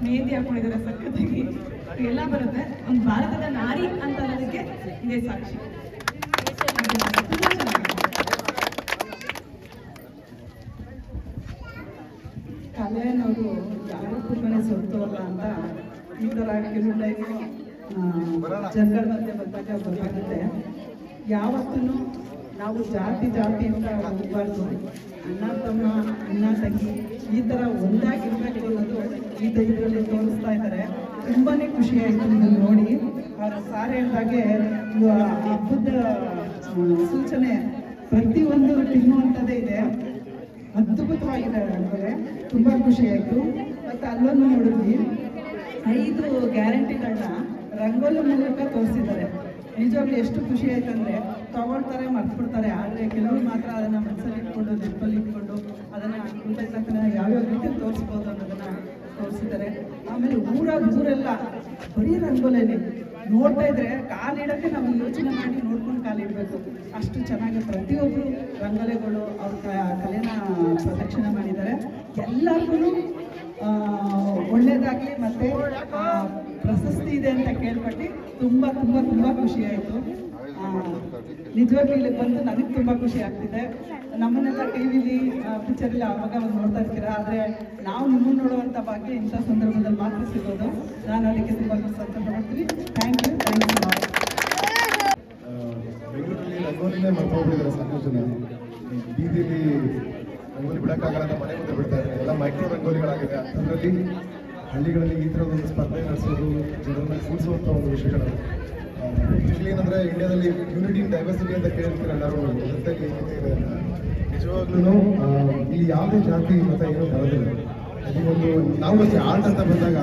ಮೆಹಂದಿ ಹಾಕೊಂಡಿದ್ದಾರೆ ಸಖತ್ತಾಗಿ, ಎಲ್ಲ ಬರುತ್ತೆ. ಒಂದು ಭಾರತದ ನಾರಿ ಅಂತ ಅನ್ನೋದಕ್ಕೆ ಇದೇ ಸಾಕ್ಷಿ. ಕಲೆಯನ್ನವರು ಯಾವತ್ತೂ ಮನೆ ಸೊತ್ತವಲ್ಲ ಅಂತ ಈ ಥರ ಕೆಲವು ಜನಗಳ ಮಧ್ಯೆ ಬಂದಾಗ ಗೊತ್ತಾಗುತ್ತೆ. ಯಾವತ್ತೂ ನಾವು ಜಾತಿ ಅಂತ ಹೋಗಬಾರ್ದು. ಅಣ್ಣ ತಮ್ಮ, ಅಣ್ಣ ತಂಗಿ ಈ ಥರ ಒಂದಾಗಿರ್ಬೇಕು ಅನ್ನೋದು ಈ ಇದರಲ್ಲಿ ತೋರಿಸ್ತಾ ಇದ್ದಾರೆ. ತುಂಬಾ ಖುಷಿ ಆಯಿತು ಇದನ್ನು ನೋಡಿ. ಸಾರ್ ಹೇಳಿದಾಗೆ ಇದು ಹಬ್ಬದ ಸೂಚನೆ ಪ್ರತಿಯೊಂದು ತಿನ್ನುವಂಥದ್ದೇ ಇದೆ. ಅದ್ಭುತವಾಗಿದೆ ಅಂದರೆ ತುಂಬ ಖುಷಿ ಆಯಿತು. ಮತ್ತು ಅಲ್ಲೊಂದು ನೋಡಿದ್ವಿ 5 ಗ್ಯಾರಂಟಿಗಳನ್ನ ರಂಗೋಲಿ ಮೂಲಕ ತೋರಿಸಿದ್ದಾರೆ. ನಿಜವಾಗ್ಲೂ ಎಷ್ಟು ಖುಷಿ ಆಯ್ತು ಅಂದರೆ ತಗೊಳ್ತಾರೆ ಮರ್ತ್ಬಿಡ್ತಾರೆ, ಆದರೆ ಕೆಲವರು ಮಾತ್ರ ಅದನ್ನು ಮನಸ್ಸಲ್ಲಿ ಇಟ್ಕೊಂಡು ನೆನಪಲ್ಲಿ ಇಟ್ಕೊಂಡು ಅದನ್ನು ಕೃತಜ್ಞತೆನ ಯಾವ್ಯಾವ ರೀತಿ ತೋರಿಸ್ಬೋದು ಅನ್ನೋದನ್ನು ತೋರಿಸಿದ್ದಾರೆ. ಆಮೇಲೆ ಊರೆಲ್ಲ ಬರೀ ರಂಗೋಲಿನೇ ನೋಡ್ತಾ ಇದ್ರೆ ಕಾಲಿಡೋಕ್ಕೆ ನಾವು ಯೋಚನೆ ಮಾಡಿ ನೋಡ್ಕೊಂಡು ಕಾಲಿಡಬೇಕು, ಅಷ್ಟು ಚೆನ್ನಾಗಿ ಪ್ರತಿಯೊಬ್ಬರು ರಂಗೋಲಿಗಳು ಅವ್ರ ಕಲೆನ ಪ್ರದರ್ಶನ ಮಾಡಿದ್ದಾರೆ. ಎಲ್ಲರಿಗೂ ಒಳ್ಳೇದಾಗಲಿ ಮತ್ತು ಪ್ರಶಸ್ತಿ ಇದೆ ಅಂತ ಕೇಳ್ಪಟ್ಟು ತುಂಬ ತುಂಬ ತುಂಬ ಖುಷಿ ಆಯಿತು. ನಿಜವಾಗ್ಲೂ ಇಲ್ಲಿಗೆ ಬಂದು ನನಗೆ ತುಂಬ ಖುಷಿ ಆಗ್ತಿದೆ. ನಮ್ಮನ್ನೆಲ್ಲ ಟಿ ವಿಲಿ ಪಿಕ್ಚರಲ್ಲಿ ಆವಾಗ ನೋಡ್ತಾ ಇರ್ತೀರಾ, ಆದರೆ ನಾವು ನಿಮ್ಮನ್ನು ನೋಡುವಂಥ ಭಾಗ್ಯ ಇಂಥ ಸಂದರ್ಭದಲ್ಲಿ ಮಾತ್ರ ಸಿಗೋದು. ನಾನು ಅದಕ್ಕೆ ತುಂಬ ಸಂತೋಷ ಮಾಡ್ತೀನಿ. Thank you. ಬೆಂಗಳೂರಲ್ಲಿ ರಂಗೋಲಿನೇ ಮರ್ತೋಗ್ಬಿಟ್ಟಿದ್ದಾರೆ ಸಾಕಷ್ಟು ಜನ. ಬೀದಿಲಿ ರಂಗೋಲಿ ಬಿಡೋಕ್ಕಾಗಲ್ಲ, ಮನೆ ಮುಂದೆ ಬಿಡ್ತಾರೆ, ಎಲ್ಲ ಮೈಕ್ರೋ ರಂಗೋಲಿಗಳಾಗಿದೆ. ಅದರಲ್ಲಿ ಹಳ್ಳಿಗಳಲ್ಲಿ ಈ ಥರದ ಒಂದು ಸ್ಪರ್ಧೆ ನಡೆಸೋದು, ಜನರನ್ನ ಕೂಡಿಸುವಂಥ ಒಂದು ವಿಷಯಗಳು. ಆ್ಯಕ್ಚುಲಿ ಏನಂದರೆ ಇಂಡಿಯಾದಲ್ಲಿ ಯೂನಿಟಿ ಇನ್ ಡೈವರ್ಸಿಟಿ ಅಂತ ಕೇಳ್ತೀರ ಎಲ್ಲರೂ, ಜೊತೆಗೆ ಏನಿದೆ ಇದೆ ಅಂತ. ನಿಜವಾಗ್ಲೂ ಇಲ್ಲಿ ಯಾವುದೇ ಜಾತಿ ಮತ ಏನೂ ಬರೋದಿಲ್ಲ. ಇಲ್ಲಿ ಒಂದು ನಾವು ಅಷ್ಟೇ ಆರ್ಟ್ ಅಂತ ಬಂದಾಗ,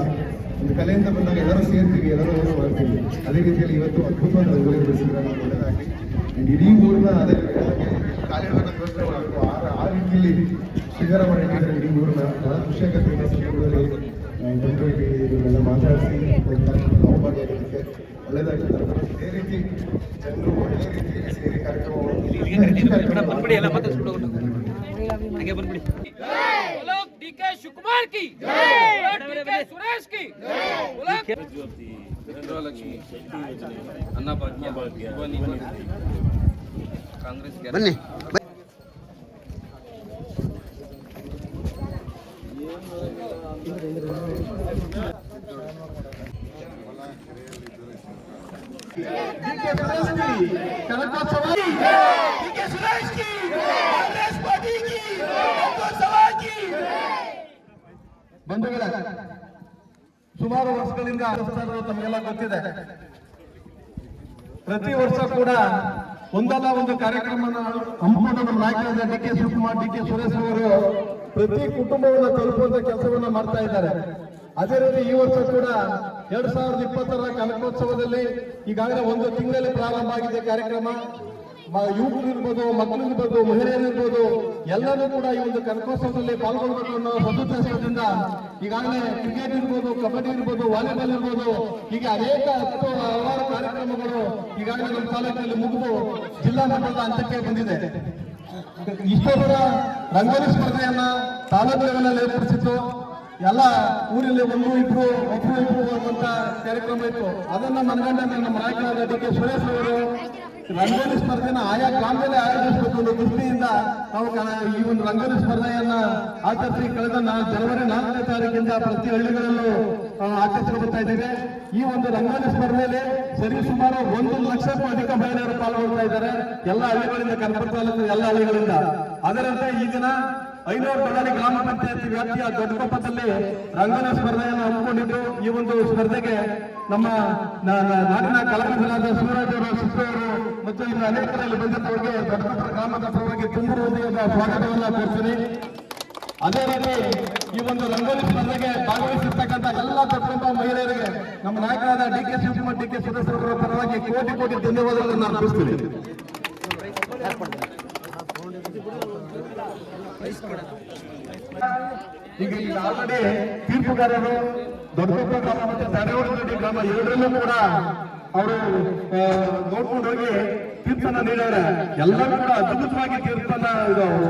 ಒಂದು ಕಲೆ ಅಂತ ಬಂದಾಗ ಎಲ್ಲರೂ ಸೇರ್ತೀವಿ, ಎಲ್ಲರೂ ಏನೋ ಮಾಡ್ತೀವಿ. ಅದೇ ರೀತಿಯಲ್ಲಿ ಇವತ್ತು ಅದ್ಭುತವಾದ ರಂಗೋಲಿ ಬಿಡಿಸಿದ್ರೆ ನಾವು ಒಳ್ಳೆಯದಾಗಲಿ. ಇಡೀ ಊರನ್ನ ಅದೇ ಕಾಲಿಡಬೇಕಂತ ಯೋಚನೆ ಮಾಡಬೇಕು. ಆ ರೀತಿಯಲ್ಲಿ ಶಿಖರ ಮಾಡಿಟ್ಟಿದ್ದಾರೆ ಇಡೀ ಊರನ್ನ. ಬಹಳ ಖುಷಿಯಾಗುತ್ತೆ ಈ ಸಂದರ್ಭದಲ್ಲಿ ಇವನ್ನೆಲ್ಲ ಮಾತಾಡಿಸಿ ನಾವು ಭಾಗಿಯಾಗೋದಕ್ಕೆ ಒಳ್ಳೆಯದಾಗ್ತದೆ. ಇದೇ ರೀತಿ ಜನರು ಒಳ್ಳೆ ರೀತಿಯಲ್ಲಿ ಸೇರಿ ಅನ್ನಭಾಗ್ಯ ಕಾಂಗ್ರೆಸ್ ಬನ್ನಿ. ಬಂಧುಗಳೇ, ಸುಮಾರು ವರ್ಷಗಳಿಂದ ತಮಗೆಲ್ಲ ಗೊತ್ತಿದೆ, ಪ್ರತಿ ವರ್ಷ ಕೂಡ ಒಂದಲ್ಲ ಒಂದು ಕಾರ್ಯಕ್ರಮನ ಹಮ್ಮಿಕೊಂಡು ನಮ್ಮ ನಾಯಕರಾದ ಡಿ.ಕೆ. ಶಿವಕುಮಾರ್, ಡಿ.ಕೆ. ಸುರೇಶ್ ಅವರು ಪ್ರತಿ ಕುಟುಂಬವನ್ನು ತಲುಪುವಂತ ಕೆಲಸವನ್ನ ಮಾಡ್ತಾ ಇದ್ದಾರೆ. ಅದೇ ರೀತಿ ಈ ವರ್ಷ ಕೂಡ 2020ರ ಕನಕೋತ್ಸವದಲ್ಲಿ ಈಗಾಗಲೇ 1 ತಿಂಗಳಲ್ಲಿ ಪ್ರಾರಂಭ ಆಗಿದೆ ಕಾರ್ಯಕ್ರಮ. ಯುವಕರು ಇರ್ಬೋದು, ಮಕ್ಕಳು ಇರ್ಬೋದು, ಮಹಿಳೆಯರು ಇರ್ಬೋದು, ಎಲ್ಲರೂ ಕೂಡ ಈ ಒಂದು ಕನಕೋತ್ಸವದಲ್ಲಿ ಪಾಲ್ಗೊಳ್ಬೇಕು ಅನ್ನೋ ಸದುದ್ದೇಶದಿಂದ ಈಗಾಗಲೇ ಕ್ರಿಕೆಟ್ ಇರ್ಬೋದು, ಕಬಡ್ಡಿ ಇರ್ಬೋದು, ವಾಲಿಬಾಲ್ ಇರ್ಬೋದು, ಹೀಗೆ ಅನೇಕ ಹಲವಾರು ಕಾರ್ಯಕ್ರಮಗಳು ಈಗಾಗಲೇ ನಮ್ಮ ತಾಲೂಕಿನಲ್ಲಿ ಮುಗಿದು ಜಿಲ್ಲಾ ಮಟ್ಟದ ಹಂತಕ್ಕೆ ಬಂದಿದೆ. ಇಷ್ಟೋ ಕೂಡ ರಂಗೋಲಿ ಸ್ಪರ್ಧೆಯನ್ನ ತಾಲೂಕು ಲೆವೆಲಲ್ಲಿ ಏರ್ಪಡಿಸಿತ್ತು. ಎಲ್ಲ ಊರಲ್ಲಿ ಒಬ್ರು ಇಬ್ರು ಅನ್ನುವಂತ ಕಾರ್ಯಕ್ರಮ ಇತ್ತು. ಅದನ್ನ ಮನಗಂಡ ನಮ್ಮ ನಾಯಕರಾದ ಡಿ.ಕೆ. ಸುರೇಶ್ ಅವರು ರಂಗೋಲಿ ಸ್ಪರ್ಧೆನ ಆಯಾ ಗ್ರಾಮದಲ್ಲಿ ಆಯೋಜಿಸಬೇಕು ಅನ್ನೋ ದೃಷ್ಟಿಯಿಂದ ನಾವು ಈ ಒಂದು ರಂಗೋಲಿ ಸ್ಪರ್ಧೆಯನ್ನ ಆಚರಿಸಿ ಕಳೆದ ಜನವರಿ 4ನೇ ತಾರೀಕಿಂದ ಪ್ರತಿ ಹಳ್ಳಿಗಳಲ್ಲೂ ಆಚರಿಸ್ಕೊಂಡು ಬರ್ತಾ ಇದ್ದೇವೆ. ಈ ಒಂದು ರಂಗೋಲಿ ಸ್ಪರ್ಧೆಯಲ್ಲಿ ಸರಿ ಸುಮಾರು 1 ಲಕ್ಷಕ್ಕೂ ಅಧಿಕ ಮಹಿಳೆಯರು ಪಾಲ್ಗೊಳ್ತಾ ಇದ್ದಾರೆ, ಎಲ್ಲ ಹಳ್ಳಿಗಳಿಂದ, ಕನಕಪುರ ತಾಲೂಕು ಎಲ್ಲ ಹಳ್ಳಿಗಳಿಂದ. ಅದರಂತೆ ಈ ದಿನ 500 ಬಳ್ಳಾರಿ ಗ್ರಾಮ ಪಂಚಾಯತಿ ವ್ಯಾಪ್ತಿಯ ದೊಡ್ಡಕೊಪ್ಪದಲ್ಲಿ ರಂಗೋಲಿ ಸ್ಪರ್ಧೆಯನ್ನು ಹಮ್ಮಿಕೊಂಡಿದ್ದು, ಈ ಒಂದು ಸ್ಪರ್ಧೆಗೆ ನಮ್ಮ ನಾಡಿನ ಕಲಾವಿದರಾದ ಸೂರಜ್ ಅವರು, ಸಿದ್ದವರು ಮತ್ತು ಇನ್ನು ಅನೇಕರಲ್ಲಿ ಬಂದಿದ್ದವರಿಗೆ ದೊಡ್ಡಕೊಪ್ಪ ಗ್ರಾಮದ ಪರವಾಗಿ ತುಂಬ ಹೃದಯದ ಸ್ವಾಗತವನ್ನ ಕೋರ್ತೀನಿ. ಅದೇ ರೀತಿ ಈ ಒಂದು ರಂಗೋಲಿ ಸ್ಪರ್ಧೆಗೆ ಭಾಗವಹಿಸಿರ್ತಕ್ಕಂಥ ಎಲ್ಲ ದೊಡ್ಡಕೊಪ್ಪ ಮಹಿಳೆಯರಿಗೆ ನಮ್ಮ ನಾಯಕರಾದ ಡಿ.ಕೆ. ಶಿವಕುಮಾರ್, ಡಿ.ಕೆ. ಸುರೇಶ್ ಅವರ ಪರವಾಗಿ ಕೋಟಿ ಕೋಟಿ ಧನ್ಯವಾದಗಳನ್ನು ನಾನು ತಿಳಿಸ್ತೀನಿ. ಈಗ ಇಲ್ಲಿ ಆಲ್ರೆಡಿ ತೀರ್ಪುಗಾರರು ದೊಡ್ಡಕೊಪ್ಪ ಗ್ರಾಮ ಮತ್ತು ತಡೆಯೋಡಿ ಗ್ರಾಮ ಎರಡರಲ್ಲೂ ಕೂಡ ಅವರು ನೋಡ್ಕೊಂಡು ಹೋಗಿ ತೀರ್ಪನ್ನ ನೀಡಿದ್ದಾರೆ. ಎಲ್ಲರೂ ಕೂಡ ಅದ್ಭುತವಾಗಿ ತೀರ್ಪನ್ನ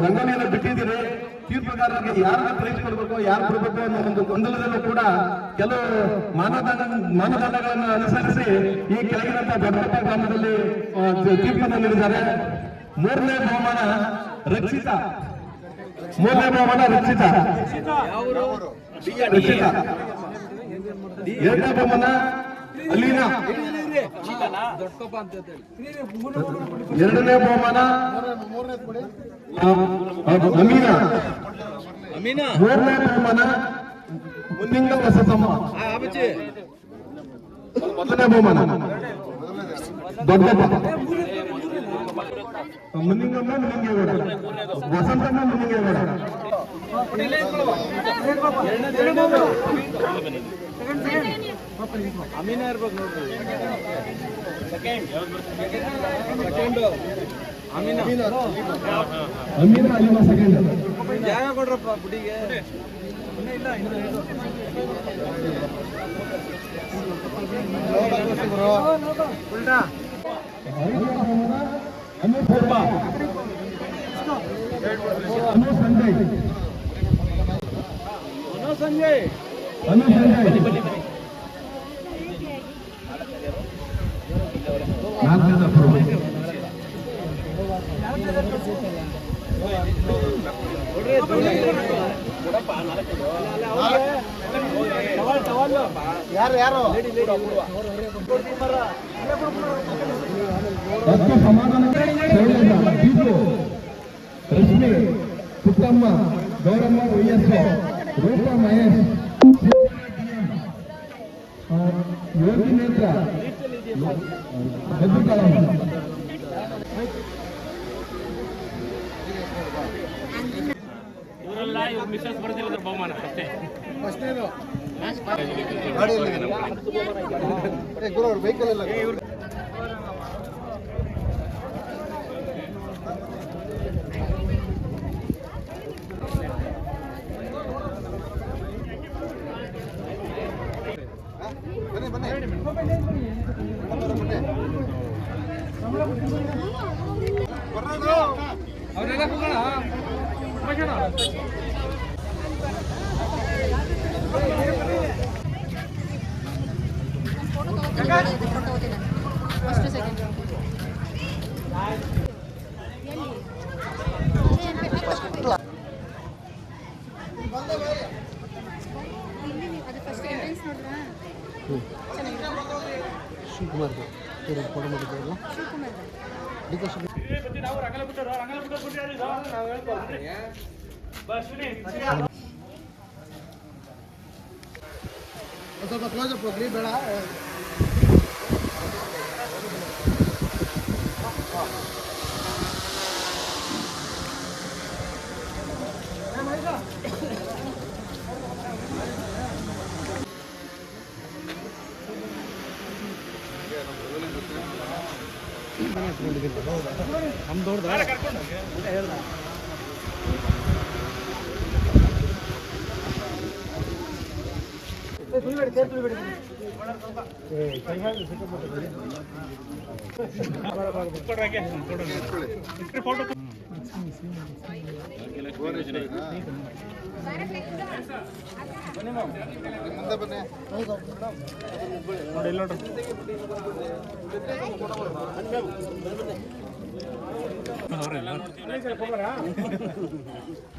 ರಂಗೋಲಿಯನ್ನು ಬಿಟ್ಟಿದ್ದೀರಿ. ತೀರ್ಪುಗಾರರಿಗೆ ಯಾರನ್ನ ಪ್ರೈಸ್ ಕೊಡಬೇಕು, ಯಾರು ಕೊಡಬೇಕು ಅನ್ನೋ ಒಂದು ಗೊಂದಲದಲ್ಲೂ ಕೂಡ ಕೆಲವು ಮಾನದಂಡಗಳನ್ನು ಅನುಸರಿಸಿ ಈ ಕೆಳಗಿನಂತ ದೊಡ್ಡಕೊಪ್ಪ ಗ್ರಾಮದಲ್ಲಿ ತೀರ್ಪನ್ನು ನೀಡಿದ್ದಾರೆ. 3ನೇ ಬಹುಮಾನ ರಕ್ಷಿತಾ. 3ನೇ ಬಹುಮಾನ ರಕ್ಷಿತಾ. 2ನೇ ಬಹುಮಾನ ಅಲೀನಾ. 2ನೇ ಬಹುಮಾನ ಅಮೀನಾ. 3ನೇ ಬಹುಮಾನ ಮುನ್ನಿಂಗ ವಸತಮ್ಮ. ಮೊದಲನೇ ಬಹುಮಾನ ದೊಡ್ಡಪ್ಪ, ಮುನಿಂಗಮ್ಮ ಮುನಿಂಗೇಗೌಡ, ವಸಂತಮ್ಮ ಮುನಿಂಗೇಗೌಡ. ಅಮೀನ ಇರ್ಬೇಕು ನೋಡ್ರಿ. ಅಮೀನ ಅಲಿಮಾ ಸೆಕೆಂಡ್. ಜಾಗ ಕೊಡ್ರಪ್ಪ ಗುಡಿಗೆ. ಸಂಜಯ್ ಯಾರು ರಶ್ಮಿ, ಪುಟ್ಟಮ್ಮ, ಗೌರಮ್ಮ, ವೈಎಸ್, ರೂಪ, ಮಹೇಶ್, ಯೋಗಿ ನೇತ್ರ, ಇವರೆಲ್ಲ ಇವ್ರು ಮಿಸ್ಸಸ್ ಬರ್ತಿರೋದ್ರ ಬಹುಮಾನ ಅಷ್ಟೇ. ವೆಹಿಕಲ್ ಎಲ್ಲ ಶಿವಕುಮಾರ್ ಫೋಟೋ ಮಾಡಿದ್ದಾರಲ್ಲ ಡಿ ಕೆ ಸ್ವಲ್ಪ ಕ್ಲೋಸಪ್ ಹೋಗ್ಲಿ ಬೇಡ.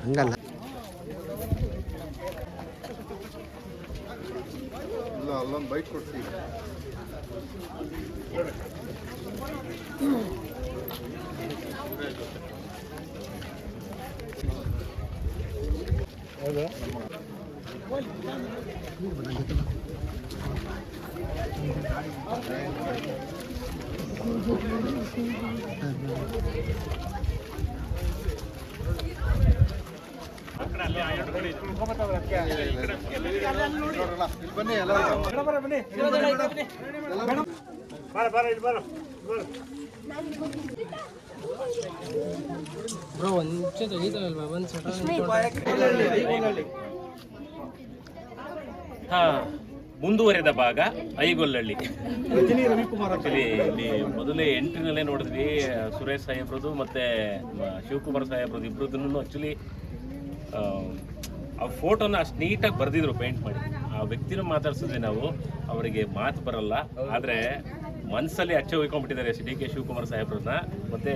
ಹಂಗಲ್ಲ ಅಲ್ಲೊಂದು ಬೈಕ್ ಕೊಡ್ತೀವಿ. ಹೌದಾ ಬನ್ನಿ ಎಲ್ಲ ಬನ್ನಿ ಬ್ರೋ ಒಂದು ನಿಮಿಷ ತೆಗಿತಾರಲ್ವಾ ಒಂದು ಮುಂದುವರೆದ ಭಾಗ ಐಗೊಲ್ಲಹಳ್ಳಿ. ಆಕ್ಚುಲಿ ಇಲ್ಲಿ ಮೊದಲೇ ಎಂಟ್ರಿನಲ್ಲೇ ನೋಡಿದ್ವಿ ಸುರೇಶ್ ಸಾಹೇಬ್ರದ್ದು ಮತ್ತೆ ಶಿವಕುಮಾರ್ ಸಾಹೇಬ್ರದ್ದು ಇಬ್ಬರದನ್ನು ಆಕ್ಚುಲಿ ಆ ಫೋಟೋನ ಅಷ್ಟು ನೀಟಾಗಿ ಬರೆದಿದ್ರು ಪೇಂಟ್ ಮಾಡಿ. ಆ ವ್ಯಕ್ತಿನ ಮಾತಾಡ್ಸಿದ್ವಿ ನಾವು, ಅವರಿಗೆ ಮಾತು ಬರಲ್ಲ, ಆದರೆ ಮನಸ್ಸಲ್ಲಿ ಅಚ್ಚೆ ಹೋಯ್ಕೊಂಡ್ಬಿಟ್ಟಿದ್ದಾರೆ ಡಿ ಕೆ ಶಿವಕುಮಾರ್ ಸಾಹೇಬ್ರನ್ನ ಮತ್ತು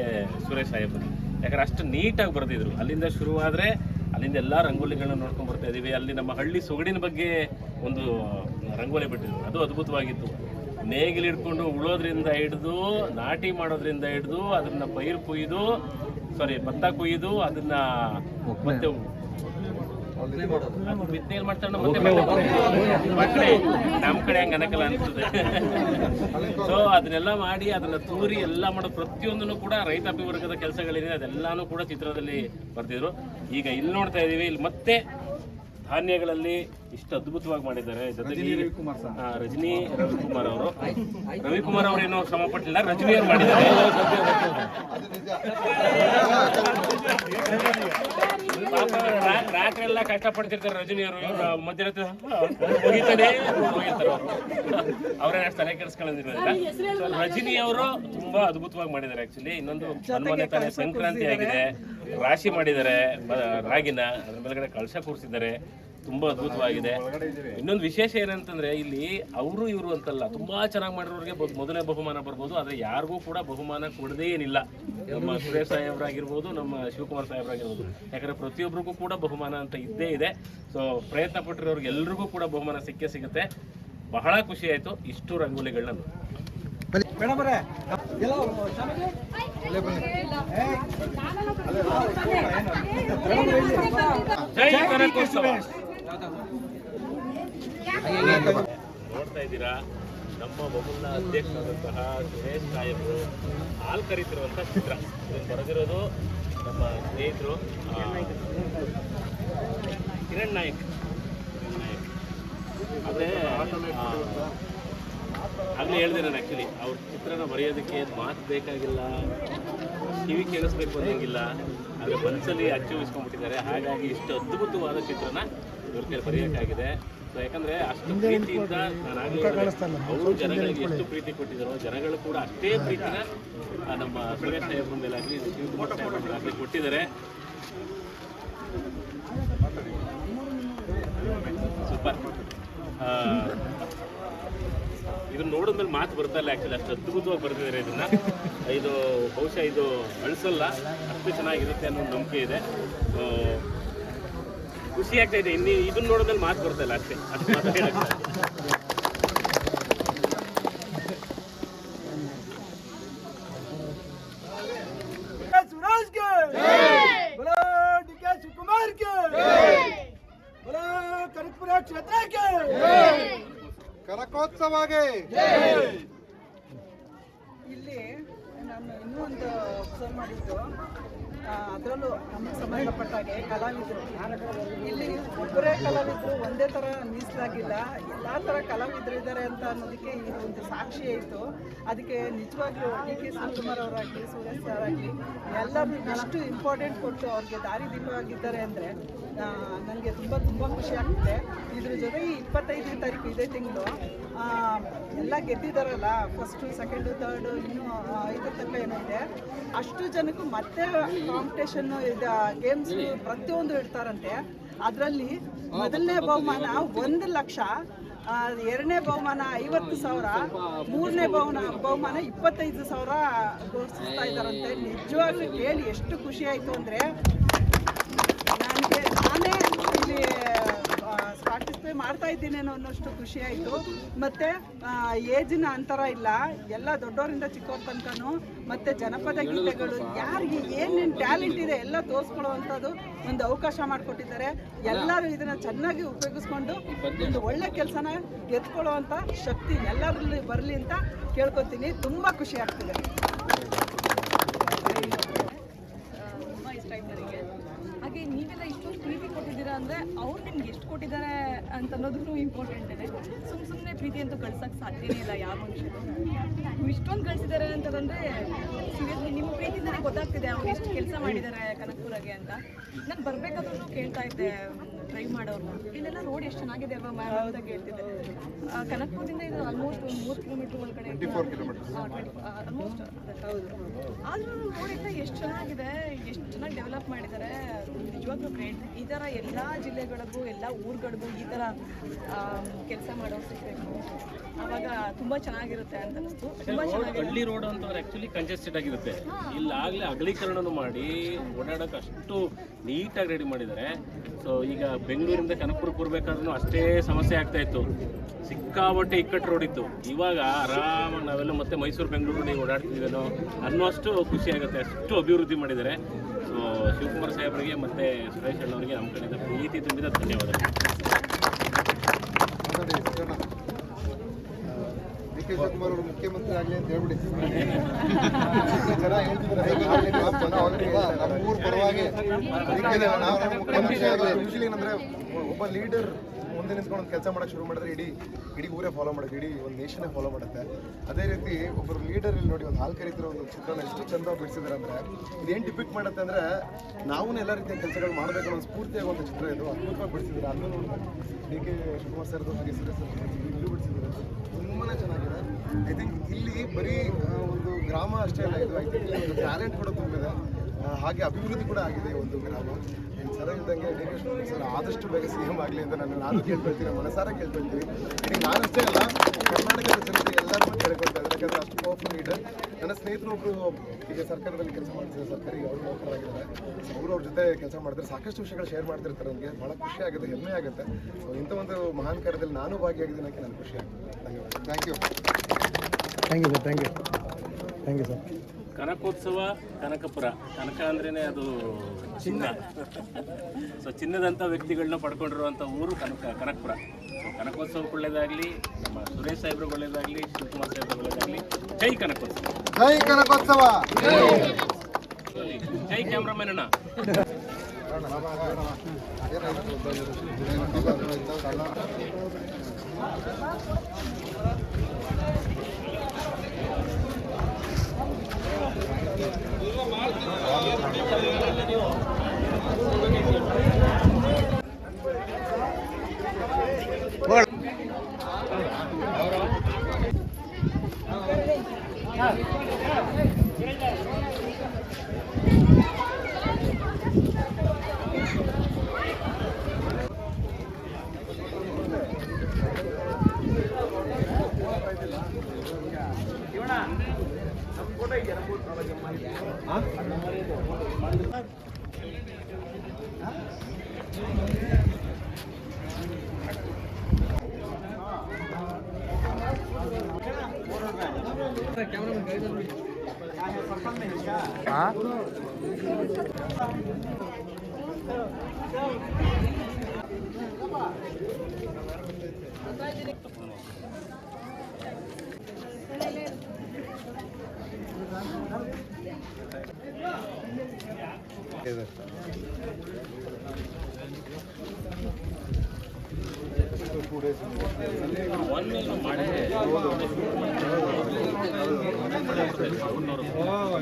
ಸುರೇಶ್ ಸಾಹೇಬ್ರನ್ನ. ಯಾಕಂದ್ರೆ ಅಷ್ಟು ನೀಟಾಗಿ ಬರೆದಿದ್ರು. ಅಲ್ಲಿಂದ ಶುರುವಾದರೆ ಅಲ್ಲಿಂದ ಎಲ್ಲ ರಂಗೋಲಿಗಳನ್ನ ನೋಡ್ಕೊಂಡು ಬರ್ತಾ ಇದ್ದೀವಿ. ಅಲ್ಲಿ ನಮ್ಮ ಹಳ್ಳಿ ಸೊಗಡಿನ ಬಗ್ಗೆ ಒಂದು ರಂಗೋಲಿ ಬಿಟ್ಟಿದ್ರು, ಅದು ಅದ್ಭುತವಾಗಿತ್ತು. ನೇಗಿಲು ಹಿಡ್ಕೊಂಡು ಉಳೋದ್ರಿಂದ ಹಿಡಿದು ನಾಟಿ ಮಾಡೋದ್ರಿಂದ ಹಿಡಿದು ಅದನ್ನು ಭತ್ತ ಕೊಯ್ದು ಅದನ್ನು ಮತ್ತೆ ಬಿತ್ತನೆಯಲ್ಲಿ ಮಾಡ್ತಾರೆ ನಮ್ಮ ಕಡೆ ಹಂಗೆ ಅನಕಲ್ಲ ಅನ್ಸುತ್ತೆ. ಸೊ ಅದನ್ನೆಲ್ಲ ಮಾಡಿ ಅದನ್ನ ತೂರಿ ಎಲ್ಲ ಮಾಡೋ ಪ್ರತಿಯೊಂದನ್ನು ಕೂಡ ರೈತಾಪಿ ವರ್ಗದ ಕೆಲಸಗಳೇನಿದೆ ಅದೆಲ್ಲಾನು ಕೂಡ ಚಿತ್ರದಲ್ಲಿ ಬರ್ತಿದ್ರು. ಈಗ ಇಲ್ಲಿ ನೋಡ್ತಾ ಇದೀವಿ, ಇಲ್ಲಿ ಮತ್ತೆ ಧಾನ್ಯಗಳಲ್ಲಿ ಇಷ್ಟು ಅದ್ಭುತವಾಗಿ ಮಾಡಿದ್ದಾರೆ. ಜೊತೆಗೆ ರಜನಿ ರವಿಕುಮಾರ್ ಅವರು ಏನೋ ಶ್ರಮ ಪಟ್ಟಿಲ್ಲ, ರಜನಿ ಅವರು ಮಾಡಿದ್ದಾರೆ. ರಾತ್ರಿ ಎಲ್ಲ ಕಷ್ಟಪಡ್ತಿರ್ತಾರೆ ರಜನಿ ಅವರು, ಮಧ್ಯರಾತ್ರಿ ಹೋಗಿರ್ತಾರೆ ಅವರು, ಅವರೇ ಅಷ್ಟು ತಲೆ ಕೆಡಿಸ್ಕೊಳ್ಳೋದಿರೋದಿಲ್ಲ. ರಜನಿ ಅವರು ತುಂಬಾ ಅದ್ಭುತವಾಗಿ ಮಾಡಿದ್ದಾರೆ. ಆಕ್ಚುಲಿ ಇನ್ನೊಂದು ಮೊನ್ನೆ ತಾನೇ ಸಂಕ್ರಾಂತಿ ಆಗಿದೆ, ರಾಶಿ ಮಾಡಿದ್ದಾರೆ ರಾಗಿನ, ಅದ್ರ ಮೇಲ್ಗಡೆ ಕಳಶ ಕೂರಿಸಿದ್ದಾರೆ, ತುಂಬಾ ಅದ್ಭುತವಾಗಿದೆ. ಇನ್ನೊಂದು ವಿಶೇಷ ಏನಂತಂದ್ರೆ ಇಲ್ಲಿ ಅವರು ಇವರು ಅಂತಲ್ಲ, ತುಂಬಾ ಚೆನ್ನಾಗಿ ಮಾಡಿರೋರಿಗೆ ಮೊದಲನೇ ಬಹುಮಾನ ಬರ್ಬೋದು, ಆದ್ರೆ ಯಾರಿಗೂ ಕೂಡ ಬಹುಮಾನ ಕೊಡದೇ ಏನಿಲ್ಲ. ನಮ್ಮ ಸುರೇಶ್ ಸಾಹೇಬ್ರಾಗಿರ್ಬೋದು, ನಮ್ಮ ಶಿವಕುಮಾರ್ ಸಾಹೇಬ್ರಾಗಿರ್ಬೋದು, ಯಾಕಂದ್ರೆ ಪ್ರತಿಯೊಬ್ಬರಿಗೂ ಕೂಡ ಬಹುಮಾನ ಅಂತ ಇದ್ದೇ ಇದೆ. ಸೊ ಪ್ರಯತ್ನ ಪಟ್ಟಿರೋರ್ಗೆ ಎಲ್ರಿಗೂ ಕೂಡ ಬಹುಮಾನ ಸಿಕ್ಕೇ ಸಿಗುತ್ತೆ. ಬಹಳ ಖುಷಿ ಆಯ್ತು ಇಷ್ಟು ರಂಗೋಲಿಗಳನ್ನ ನೋಡಿ. ಜೈ ಕನಕೋತ್ಸವ. ನೋಡ್ತಾ ಇದ್ದೀರಾ, ನಮ್ಮ ಮೊಬೈಲ್ನ ಅಧ್ಯಕ್ಷರಾದಂತಹ ಸುರೇಶ್ ಸಾಹೇಬರು ಹಾಲು ಕರೀತಿರುವಂತಹ ಚಿತ್ರ. ಇದನ್ನು ಬರೆದಿರೋದು ನಮ್ಮ ಸ್ನೇಹಿತರು ಕಿರಣ್ ನಾಯಕ್. ಆದರೆ ಆಗಲೇ ಹೇಳಿದೆ ನಾನು, ಆ್ಯಕ್ಚುಲಿ ಅವ್ರ ಚಿತ್ರನ ಬರೆಯೋದಕ್ಕೆ ಮಾತು ಬೇಕಾಗಿಲ್ಲ, ಕಿವಿ ಕೇಳಿಸ್ಬೇಕು ಅನ್ನೋಂಗಿಲ್ಲ, ಆದರೆ ಮನಸ್ಸಲ್ಲಿ ಅಚ್ಚುವಿಸ್ಕೊಂಡ್ಬಿಟ್ಟಿದ್ದಾರೆ. ಹಾಗಾಗಿ ಇಷ್ಟು ಅದ್ಭುತವಾದ ಚಿತ್ರನ ಇವ್ರ ಕೈಲಿ ಬರೆಯೋಕ್ಕಾಗಿದೆ. ಸೊ ಯಾಕಂದರೆ ಅಷ್ಟು ಪ್ರೀತಿಯಿಂದ ನಾನು ಆಗಲೇ ಅವರು ಜನಗಳಿಗೆ ಎಷ್ಟು ಪ್ರೀತಿ ಕೊಟ್ಟಿದ್ದಾರೋ, ಜನಗಳು ಕೂಡ ಅಷ್ಟೇ ಪ್ರೀತಿನ ನಮ್ಮ ಸುರೇಶ್ ಸಾಹೇಬ್ರ ಮೇಲಾಗಲಿ, ಶಿವಕುಮಾರ್ ಸಾಹೇಬ್ರ ಮೇಲಾಗಲಿ ಕೊಟ್ಟಿದ್ದಾರೆ. ಸೂಪರ್. ಇದನ್ನ ನೋಡಿದ್ಮೇಲೆ ಮಾತು ಬರ್ತಾ ಇಲ್ಲ, ಆ್ಯಕ್ಚುಲಿ ಅಷ್ಟು ಅದ್ಭುತವಾಗಿ ಬರ್ತಿದ್ದಾರೆ ಇದನ್ನ. ಇದು ಬಹುಶಃ ಇದು ಅಳಿಸಲ್ಲ, ಅಷ್ಟು ಚೆನ್ನಾಗಿರುತ್ತೆ ಅನ್ನೋ ನಂಬಿಕೆ ಇದೆ. ಖುಷಿ ಆಗ್ತಾ ಇದೆ. ಇನ್ನು ಇದನ್ನ ನೋಡಿದ್ಮೇಲೆ ಮಾತು ಬರ್ತಾ ಇಲ್ಲ, ಅಷ್ಟೇ ಅಷ್ಟು ಮಾತು ಹೇಳಕ್ಕೆ. ಕನಕೋತ್ಸವಗೆ ಇಲ್ಲಿ ನಾನು ಇನ್ನೂ ಒಂದು ಅಬ್ಸರ್ವ್ ಮಾಡಿದ್ದು, ಅದರಲ್ಲೂ ನಮಗೆ ಸಂಬಂಧಪಟ್ಟಾಗೆ ಕಲಾವಿದರು ಇಲ್ಲಿ ಒಬ್ಬರೇ ಕಲಾವಿದರು ಒಂದೇ ಥರ ಮೀಸಲಾಗಿಲ್ಲ, ಎಲ್ಲ ಥರ ಕಲಾವಿದರು ಇದ್ದಾರೆ ಅಂತ ಅನ್ನೋದಕ್ಕೆ ಇದು ಒಂದು ಸಾಕ್ಷಿ ಆಯಿತು. ಅದಕ್ಕೆ ನಿಜವಾಗ್ಲೂ ಡಿ.ಕೆ. ಶಿವಕುಮಾರ್ ಅವರಾಗಲಿ, ಸುರೇಶ್ ಸರ್ ಆಗಲಿ ಎಲ್ಲರೂ ಎಷ್ಟು ಇಂಪಾರ್ಟೆಂಟ್ ಕೊಟ್ಟು ಅವ್ರಿಗೆ ದಾರಿದೀಪವಾಗಿದ್ದಾರೆ ಅಂದರೆ ನನಗೆ ತುಂಬ ಖುಷಿ ಆಗ್ತಿದೆ. ಇದ್ರ ಜೊತೆಗೆ 25ನೇ ತಾರೀಕು ಇದೇ ತಿಂಗಳು ಎಲ್ಲ ಗೆದ್ದಿದ್ದಾರಲ್ಲ, ಫಸ್ಟು, ಸೆಕೆಂಡು, ಥರ್ಡು, ಇನ್ನೂ 5 ತನಕ ಏನೋ ಇದೆ, ಅಷ್ಟು ಜನಕ್ಕೂ ಮತ್ತೆ ಕಾಂಪಿಟೇಷನ್ನು ಇದು ಗೇಮ್ಸ್ ಪ್ರತಿಯೊಂದು ಇಡ್ತಾರಂತೆ. ಅದರಲ್ಲಿ ಮೊದಲನೇ ಬಹುಮಾನ 1 ಲಕ್ಷ, ಎರಡನೇ ಬಹುಮಾನ 50,000, ಮೂರನೇ ಬಹುಮಾನ 25,000 ಘೋಷಿಸ್ತಾ ಇದ್ದಾರಂತೆ. ನಿಜವಾಗ್ಲೂ ಕೇಳಿ ಎಷ್ಟು ಖುಷಿ ಆಯಿತು ಅಂದರೆ, ನಾನೇ ಇಲ್ಲಿ ಪಾರ್ಟಿಸಿಪೇಟ್ ಮಾಡ್ತಾ ಇದ್ದೀನೇನೋ ಅನ್ನೋಷ್ಟು ಖುಷಿ ಆಯಿತು. ಮತ್ತು ಏಜಿನ ಅಂತರ ಇಲ್ಲ, ಎಲ್ಲ ದೊಡ್ಡವರಿಂದ ಚಿಕ್ಕವ್ರ ತನಕನೂ, ಮತ್ತು ಜನಪದ ಗೀತೆಗಳು ಯಾರಿಗೆ ಏನೇನು ಟ್ಯಾಲೆಂಟ್ ಇದೆ ಎಲ್ಲ ತೋರಿಸ್ಕೊಳ್ಳುವಂಥದ್ದು ಒಂದು ಅವಕಾಶ ಮಾಡಿಕೊಟ್ಟಿದ್ದಾರೆ. ಎಲ್ಲರೂ ಇದನ್ನು ಚೆನ್ನಾಗಿ ಉಪಯೋಗಿಸ್ಕೊಂಡು ಒಂದು ಒಳ್ಳೆ ಕೆಲಸನ ಗೆದ್ಕೊಳ್ಳುವಂಥ ಶಕ್ತಿ ಎಲ್ಲರಲ್ಲಿ ಬರಲಿ ಅಂತ ಕೇಳ್ಕೊತೀನಿ. ತುಂಬ ಖುಷಿ ಆಗ್ತಿದೆ. ತುಂಬ ಇಷ್ಟ ಆಯ್ತು ನನಗೆ. ಹಾಗೆ ನೀವೆಲ್ಲ ಇಷ್ಟೊಂದು ಪ್ರೀತಿ ಕೊಟ್ಟಿದ್ದೀರಾ ಅಂದರೆ ಅವ್ರು ನಿಮ್ಗೆ ಎಷ್ಟು ಕೊಟ್ಟಿದ್ದಾರೆ ಅಂತ ಅನ್ನೋದು ಇಂಪಾರ್ಟೆಂಟ್ ಇದೆ. ಸುಮ್ಮನೆ ಪ್ರೀತಿ ಅಂತೂ ಕಳ್ಸೋಕ್ಕೆ ಸಾಧ್ಯನೇ ಇಲ್ಲ ಯಾವ ಮನುಷ್ಯರು. ಇಷ್ಟೊಂದು ಕಳಿಸಿದ್ದಾರೆ ಅಂತಂದರೆ ಸೀರಿಯಸ್ಲಿ ನಿಮ್ಮ ಪ್ರೀತಿಯಿಂದಲೇ ಗೊತ್ತಾಗ್ತಿದೆ ಅವ್ರು ಎಷ್ಟು ಕೆಲಸ ಮಾಡಿದ್ದಾರೆ ಕನಕಪುರಗೆ ಅಂತ. ನಾನು ಬರಬೇಕಾದ್ರೂ ಕೇಳ್ತಾ ಇದ್ದೆ ಡ್ರೈವ್ ಮಾಡೋರು, ಇಲ್ಲೆಲ್ಲ ರೋಡ್ ಎಷ್ಟು ಚೆನ್ನಾಗಿದೆ ಅಲ್ವಾ ಮ್ಯಾಮ್ ಅಂತ ಕೇಳ್ತಿದ್ದೆ. ಕನಕಪುರದಿಂದ ಇದು ಆಲ್ಮೋಸ್ಟ್ 3 ಕಿಲೋಮೀಟ್ರ್ ಒಳಗಡೆ, ಆಲ್ಮೋಸ್ಟ್. ಹೌದು, ಆದರೂ ರೋಡ್ ಎಲ್ಲ ಎಷ್ಟು ಚೆನ್ನಾಗಿದೆ, ಎಷ್ಟು ಚೆನ್ನಾಗಿ ಡೆವಲಪ್ ಮಾಡಿದ್ದಾರೆ. ನಿಜವಾಗ್ಲೂ ಗ್ರೇಟ್. ಈ ಥರ ಎಲ್ಲ ಜಿಲ್ಲೆಗಳಿಗೂ ಎಲ್ಲ ಊರುಗಳಿಗೂ ಈ ಥರ ಕೆಲಸ ಮಾಡೋರು ಸಿಗಬೇಕು, ಆವಾಗ ತುಂಬ ಚೆನ್ನಾಗಿರುತ್ತೆ ಅಂತ ಅನಿಸ್ತು. ತುಂಬ ಚೆನ್ನಾಗಿ ಹಳ್ಳಿ ರೋಡ್ ಅಂತಂದ್ರೆ ಆ್ಯಕ್ಚುಲಿ ಕಂಜೆಸ್ಟೆಡ್ ಆಗಿರುತ್ತೆ. ಇಲ್ಲಾಗಲೇ ಅಗಲೀಕರಣನೂ ಮಾಡಿ ಓಡಾಡೋಕೆ ಅಷ್ಟು ನೀಟಾಗಿ ರೆಡಿ ಮಾಡಿದ್ದಾರೆ. ಸೊ ಈಗ ಬೆಂಗಳೂರಿಂದ ಕನಕಪುರಕ್ಕೆ ಬರಬೇಕಾದ್ರೂ ಅಷ್ಟೇ ಸಮಸ್ಯೆ ಆಗ್ತಾ ಇತ್ತು, ಸಿಕ್ಕಾಬಟ್ಟೆ ಇಕ್ಕಟ್ಟು ರೋಡ್ ಇತ್ತು. ಇವಾಗ ಆರಾಮಾಗಿ ನಾವೆಲ್ಲ ಮತ್ತೆ ಮೈಸೂರು ಬೆಂಗಳೂರು ರೋಡಿಗೆ ಓಡಾಡ್ತಿದ್ದೀವೇನೋ ಅನ್ನೋಷ್ಟು ಖುಷಿ ಆಗುತ್ತೆ, ಅಷ್ಟು ಅಭಿವೃದ್ಧಿ ಮಾಡಿದ್ದಾರೆ. ಸೊ ಶಿವಕುಮಾರ್ ಸಾಹೇಬರಿಗೆ ಮತ್ತು ಸುರೇಶ್ ಅಣ್ಣವರಿಗೆ ನಮ್ಮ ಕಡೆಯಿಂದ ಪ್ರೀತಿ ತುಂಬಿದ ಧನ್ಯವಾದಗಳು. ಡಿ ಕೆ ಶಿವಕುಮಾರ್ ಅವರು ಮುಖ್ಯಮಂತ್ರಿ ಆಗಲಿ ಅಂತ ಹೇಳ್ಬಿಡಿ. ಜನ ಹೇಳ್ತಿದ್ದಾರೆ ನಮ್ಮೂರ ಪರವಾಗಿ ಮುಖ್ಯಮಂತ್ರಿ ಆಗಲಿ. ಯೂಶಲಿ ಏನಂದ್ರೆ ಒಬ್ಬ ಲೀಡರ್ ಮುಂದೆ ನಿಂತ್ಕೊಂಡು ಒಂದು ಕೆಲಸ ಮಾಡೋಕೆ ಶುರು ಮಾಡಿದ್ರೆ ಇಡೀ ಊರೇ ಫಾಲೋ ಮಾಡುತ್ತೆ, ಇಡೀ ಒಂದು ನೇಷನ್ನೇ ಫಾಲೋ ಮಾಡುತ್ತೆ. ಅದೇ ರೀತಿ ಒಬ್ಬರು ಲೀಡರ್ ಇಲ್ಲಿ ನೋಡಿ ಒಂದು ಹಾಲು ಕರೀತಿರೋ ಒಂದು ಚಿತ್ರನ ಎಷ್ಟು ಚಂದ ಬಿಡಿಸಿದ್ದಾರೆ ಅಂದರೆ ಇದೇನು ಡಿಪಿಕ್ಟ್ ಮಾಡುತ್ತೆ ಅಂದರೆ ನಾವು ಎಲ್ಲ ರೀತಿಯ ಕೆಲಸಗಳು ಮಾಡಬೇಕು ಅನ್ನೋ ಸ್ಫೂರ್ತಿಯಾಗಿ ಒಂದು ಚಿತ್ರ ಇದು ಅದ್ಭುತವಾಗಿ ಬಿಡಿಸಿದ್ದಾರೆ. ಅದನ್ನು ನೋಡಿದ್ರೆ ಡಿ ಕೆ ಶಿವಕುಮಾರ್ ಸರ್ದು ಹಾಗೆ ಸುರೇಶ್ ಸರ್ ಇಲ್ಲೂ ಬಿಡಿಸಿದ್ದಾರೆ, ತುಂಬಾ ಚೆನ್ನಾಗಿದೆ. ಐ ಥಿಂಕ್ ಇಲ್ಲಿ ಬರೀ ಒಂದು ಗ್ರಾಮ ಅಷ್ಟೇ ಅಲ್ಲ, ಇದು ಐ ಥಿಂಕ್ ಒಂದು ಟ್ಯಾಲೆಂಟ್ ಕೂಡ ತುಂಬಿದೆ, ಹಾಗೆ ಅಭಿವೃದ್ಧಿ ಕೂಡ ಆಗಿದೆ ಒಂದು ಗ್ರಾಮ. ಸರ ಇದ್ದಂಗೆ ಡಿ ಕೆ ಶಿವಕುಮಾರ್ ಸರ್ ಆದಷ್ಟು ಬೇಗ CM ಆಗಲಿ ಅಂತ ನಾನು ಕೇಳ್ಕೊಳ್ತೀನಿ, ಮನಸಾರ ಕೇಳ್ಕೊಳ್ತೀನಿ. ಈಗ ನಾನಷ್ಟೇ ಅಲ್ಲ, ಕರ್ನಾಟಕದ ಜನತೆ ಎಲ್ಲರೂ ಕೇಳ್ಕೊಳ್ತಾ ಇದ್ದಾರೆ, ಯಾಕಂದರೆ ಅಷ್ಟು ಪವರ್ಫುಲ್ ಲೀಡರ್. ನನ್ನ ಸ್ನೇಹಿತರು ಒಬ್ಬರು ಈಗ ಸರ್ಕಾರದಲ್ಲಿ ಕೆಲಸ ಮಾಡ್ತಿದ್ದಾರೆ, ಸರ್ಕಾರಿ ಅವರು ನೌಕರರಾಗಿದ್ದಾರೆ. ಅವ್ರ ಜೊತೆ ಕೆಲಸ ಮಾಡಿದ್ರೆ ಸಾಕಷ್ಟು ವಿಷಯಗಳು ಶೇರ್ ಮಾಡ್ತಿರ್ತಾರೆ. ನನಗೆ ಭಾಳ ಖುಷಿ ಆಗುತ್ತೆ, ಹೆಮ್ಮೆ ಆಗುತ್ತೆ. ಸೊ ಇಂಥ ಒಂದು ಮಹಾನ್ ಕಾರ್ಯದಲ್ಲಿ ನಾನು ಭಾಗಿಯಾಗಿದ್ದೀನಕ್ಕೆ ನನಗೆ ಖುಷಿ ಆಗುತ್ತೆ. ಧನ್ಯವಾದ. Thank you sir. Thank you sir. Kanakotsava Kanakapura, ಕನಕ ಅಂದ್ರೇ ಅದು ಚಿನ್ನ. ಸೊ ಚಿನ್ನದಂಥ ವ್ಯಕ್ತಿಗಳನ್ನ ಪಡ್ಕೊಂಡಿರುವಂಥ ಊರು ಕನಕಪುರ. ಕನಕೋತ್ಸವಕ್ಕೆ ಒಳ್ಳೇದಾಗಲಿ, ನಮ್ಮ ಸುರೇಶ್ ಸಾಹೇಬ್ರಿಗೆ ಒಳ್ಳೇದಾಗಲಿ, ಶಿವಕುಮಾರ್ ಸಾಹೇಬ್ರಿಗೆ ಒಳ್ಳೇದಾಗಲಿ. ಜೈ ಕನಕೋತ್ಸವ. ಜೈ ಕನಕೋತ್ಸವ. ಜೈ ಕ್ಯಾಮ್ರಾಮನ್ ಅಣ್ಣ.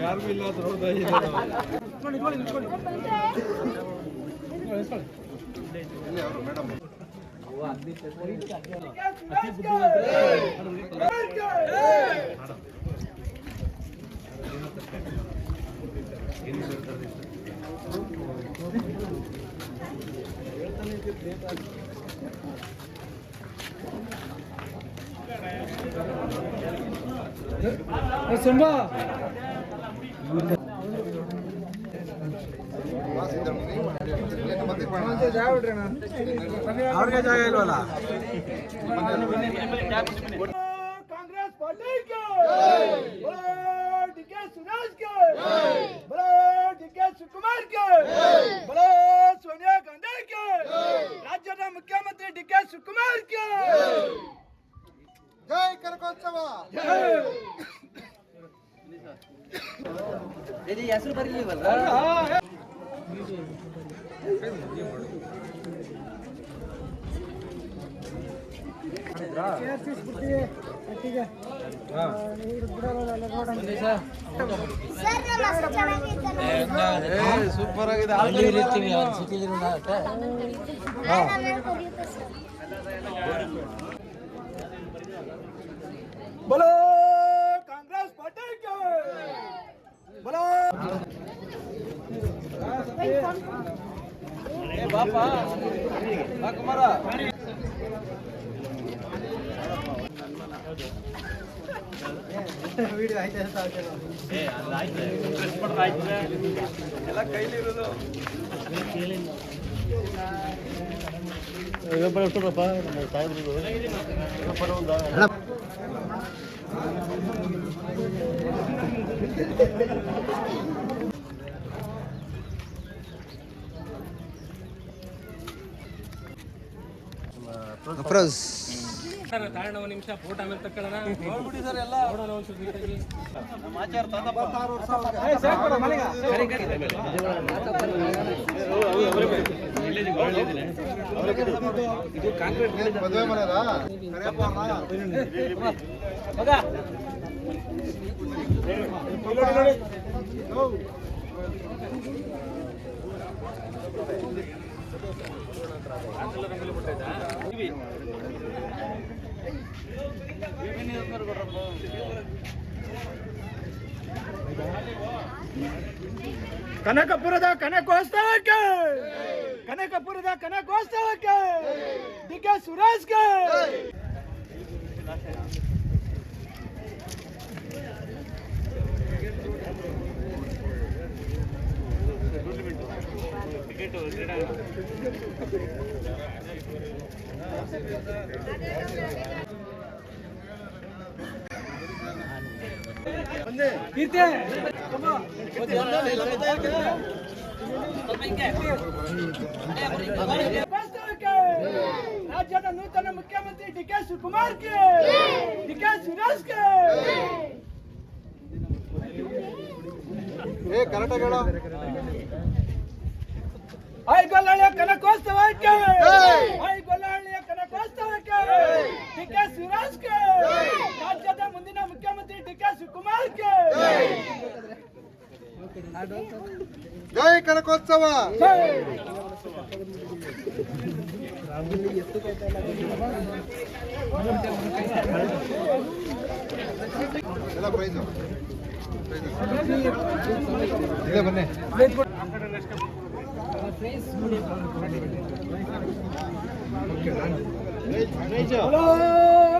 ಯಾರಿಗೂ ಇಲ್ಲ ಮೇಡಮ್ ಸಂಬಾ ಅವ್ರಿಗೆ ಜಾಗ ಇಲ್ವಲ್ಲ. Congress party D K Suresh D K Shivakumar Sonia Gandhi ರಾಜ್ಯದ ಮುಖ್ಯಮಂತ್ರಿ ಡಿ ಕೆ ಶಿವಕುಮಾರ್ ಜೈ ಕನಕೋತ್ಸವ. ಹೆಸರು ಬರಲಿಲ್ವಲ್ಲ. ಸೂಪರ್ ಆಗಿದೆ. बोलो कांग्रेस पार्टी के बोलो बापा कुमारा ವಿಡಿಯೋ ಆಯ್ತಾ ಅಂತ ಏ ಅಲ್ಲ ಆಯ್ತು ಪ್ರೆಸ್ ಮಾಡ್ತಾ ಆಯ್ತು ಎಲ್ಲ ಕೈಲಿ ಇರೋದು ಇದೊಬ್ಬ ಎಷ್ಟಪ್ಪ ನಮ್ಮ ಸಾಹೇಬ್ರಿಗೂ ಇದೊಬ್ಬ ಒಂದು ಫಿರೋಜ್. ತಾಳಣ್ಣ ಒಂದು ನಿಮಿಷ ಫೋಟೋ ಆಮೇಲೆ ತಕ್ಕೊಳ್ಳೋಣ. ನೋಡ್ಬಿಡಿ ಸರ್ ಎಲ್ಲ ನೋಡೋಣ ಒಂಚೂರು ನೀಟಾಗಿ. ಇದು ಕಾಂಕ್ರೀಟ್ ಮದುವೆ ಮನೆಯಲ್ಲ ಕನಕಪುರದ ಕನಕೋತ್ಸವಕ್ಕೆ ಡಿ.ಕೆ. ಸುರೇಶ್ಗೆ ರಾಜ್ಯದ ನೂತನ ಮುಖ್ಯಮಂತ್ರಿ ಡಿ.ಕೆ. ಶಿವಕುಮಾರ್ಗೆ, ಡಿ.ಕೆ. ಸುರೇಶ್ಗೆ ಕರೆಕ್ಟಾಗಿ ಹೇಳೋ. ಐಗೊಲ್ಲಹಳ್ಳಿಯ ಕನಕೋತ್ಸವಕ್ಕೆ ಡಿ.ಕೆ. ಸುರೇಶ್ಗೆ, ರಾಜ್ಯದ ಮುಂದಿನ ಮುಖ್ಯಮಂತ್ರಿ ಡಿ.ಕೆ. ಶಿವಕುಮಾರ್ಗೆ. ಜೈ ಕನಕೋತ್ಸವ. ಎಲ್ಲ ಪ್ರೈಸು ಇಲ್ಲೇ ಬನ್ನಿ.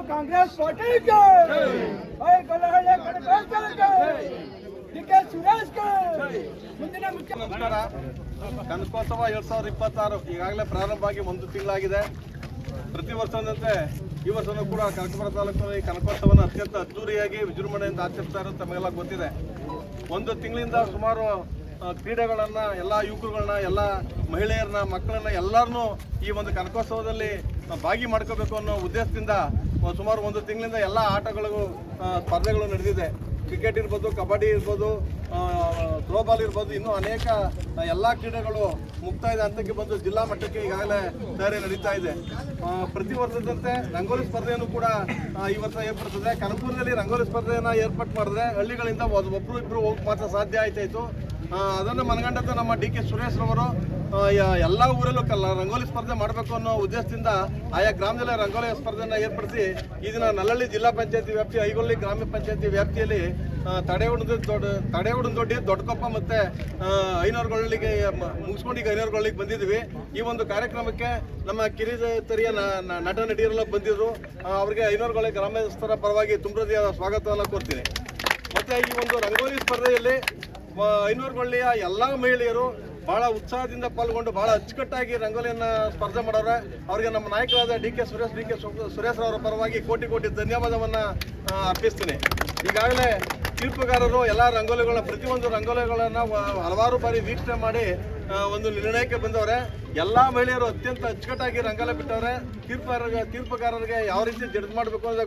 ಕಾಂಗ್ರೆಸ್ ಪಾರ್ಟಿಗೆ, ಐಗೊಲ್ಲಹಳ್ಳಿಯ ಕನಕೋತ್ಸವಕ್ಕೆ ಡಿ.ಕೆ. ಸುರೇಶ್ಗೆ, ಮುಂದಿನ ಮುಖ್ಯಮಂತ್ರಿ. ನಮಸ್ಕಾರ. ಕನಕೋತ್ಸವ 2026 ಈಗಾಗಲೇ ಪ್ರಾರಂಭ ಆಗಿ 1 ತಿಂಗಳಾಗಿದೆ. ಪ್ರತಿ ವರ್ಷದಂತೆ ಈ ವರ್ಷನೂ ಕೂಡ ಕನಕಪುರ ತಾಲೂಕಿನಲ್ಲಿ ಕನಕೋತ್ಸವನ ಅತ್ಯಂತ ಅದ್ದೂರಿಯಾಗಿ ವಿಜೃಂಭಣೆಯಿಂದ ಆಚರಿಸ್ತಾ ಇರೋದು ತಮಗೆಲ್ಲ ಗೊತ್ತಿದೆ. 1 ತಿಂಗಳಿಂದ ಸುಮಾರು ಕ್ರೀಡೆಗಳನ್ನ, ಎಲ್ಲ ಯುವಕರುಗಳನ್ನ, ಎಲ್ಲ ಮಹಿಳೆಯರನ್ನ, ಮಕ್ಕಳನ್ನ ಎಲ್ಲರನ್ನೂ ಈ ಒಂದು ಕನಕೋತ್ಸವದಲ್ಲಿ ಭಾಗಿ ಮಾಡ್ಕೋಬೇಕು ಅನ್ನೋ ಉದ್ದೇಶದಿಂದ ಸುಮಾರು 1 ತಿಂಗಳಿಂದ ಎಲ್ಲ ಆಟಗಳಿಗೂ ಸ್ಪರ್ಧೆಗಳು ನಡೆದಿದೆ. ಕ್ರಿಕೆಟ್ ಇರ್ಬೋದು, ಕಬಡ್ಡಿ ಇರ್ಬೋದು, ಥ್ರೋಬಾಲ್ ಇರ್ಬೋದು, ಇನ್ನೂ ಅನೇಕ ಎಲ್ಲ ಕ್ರೀಡೆಗಳು ಮುಕ್ತಾಯದ ಹಂತಕ್ಕೆ ಬಂದು ಜಿಲ್ಲಾ ಮಟ್ಟಕ್ಕೆ ಈಗಾಗಲೇ ತಯಾರಿ ನಡೀತಾ ಇದೆ. ಪ್ರತಿ ವರ್ಷದಂತೆ ರಂಗೋಲಿ ಸ್ಪರ್ಧೆಯನ್ನು ಕೂಡ ಈ ವರ್ಷ ಏರ್ಪಡಿಸಿದೆ. ಕನಕಪುರದಲ್ಲಿ ರಂಗೋಲಿ ಸ್ಪರ್ಧೆಯನ್ನು ಏರ್ಪಾటు ಮಾಡಿದ್ರೆ ಹಳ್ಳಿಗಳಿಂದ ಒಬ್ಬರು ಇಬ್ಬರು ಹೋಗಕ್ಕೆ ಮಾತ್ರ ಸಾಧ್ಯ ಆಯ್ತಾಯಿತು. ಅದನ್ನು ಮನಗಂಡಂತ ನಮ್ಮ ಡಿ.ಕೆ. ಸುರೇಶ್ ರವರು ಎಲ್ಲ ಊರಲ್ಲೂ ರಂಗೋಲಿ ಸ್ಪರ್ಧೆ ಮಾಡಬೇಕು ಅನ್ನೋ ಉದ್ದೇಶದಿಂದ ಆಯಾ ಗ್ರಾಮದಲ್ಲೇ ರಂಗೋಲಿ ಸ್ಪರ್ಧೆಯನ್ನು ಏರ್ಪಡಿಸಿ ಈ ದಿನ ನಲ್ಲಹಳ್ಳಿ ಜಿಲ್ಲಾ ಪಂಚಾಯತಿ ವ್ಯಾಪ್ತಿ, ಐಗೊಳ್ಳಿ ಗ್ರಾಮ ಪಂಚಾಯತಿ ವ್ಯಾಪ್ತಿಯಲ್ಲಿ ತಡೆಹುಡನದೊಡ್ಡಿ, ದೊಡ್ಡಕೊಪ್ಪ ಮತ್ತು ಐನೂರುಗಳಿಗೆ ಮುಗಿಸ್ಕೊಂಡು ಈಗ ಐನೂರುಗಳಿಗೆ ಬಂದಿದ್ದೀವಿ. ಈ ಒಂದು ಕಾರ್ಯಕ್ರಮಕ್ಕೆ ನಮ್ಮ ಕಿರಿತರಿಯ ನಟ ನಟಿಯರೆಲ್ಲ ಬಂದಿದ್ರು. ಅವರಿಗೆ ಐನೂರುಗಳ ಗ್ರಾಮಸ್ಥರ ಪರವಾಗಿ ತುಂಬ ಸ್ವಾಗತವನ್ನು ಕೋರ್ತೀನಿ. ಮತ್ತು ಈ ಒಂದು ರಂಗೋಲಿ ಸ್ಪರ್ಧೆಯಲ್ಲಿ ಐನೂರುಗೊಳ್ಳಿಯ ಎಲ್ಲ ಮಹಿಳೆಯರು ಬಹಳ ಉತ್ಸಾಹದಿಂದ ಪಾಲ್ಗೊಂಡು ಬಹಳ ಅಚ್ಚುಕಟ್ಟಾಗಿ ರಂಗೋಲಿಯನ್ನು ಸ್ಪರ್ಧೆ ಮಾಡೋರೆ. ಅವರಿಗೆ ನಮ್ಮ ನಾಯಕರಾದ ಡಿ.ಕೆ. ಸುರೇಶ್ ಅವರ ಪರವಾಗಿ ಕೋಟಿ ಧನ್ಯವಾದವನ್ನು ಅರ್ಪಿಸ್ತೀನಿ. ಈಗಾಗಲೇ ತೀರ್ಪುಗಾರರು ಎಲ್ಲ ರಂಗೋಲಿಗಳನ್ನ, ಪ್ರತಿಯೊಂದು ರಂಗೋಲಿಗಳನ್ನು ಹಲವಾರು ಬಾರಿ ವೀಕ್ಷಣೆ ಮಾಡಿ ಒಂದು ನಿರ್ಣಯಕ್ಕೆ ಬಂದವರೆ. ಎಲ್ಲ ಮಹಿಳೆಯರು ಅತ್ಯಂತ ಅಚ್ಚುಕಟ್ಟಾಗಿ ರಂಗೋಲಿ ಬಿಟ್ಟವ್ರೆ. ತೀರ್ಪುಗಾರರಿಗೆ ಯಾವ ರೀತಿ ಜಡ್ಜ್ ಮಾಡಬೇಕು ಅಂತ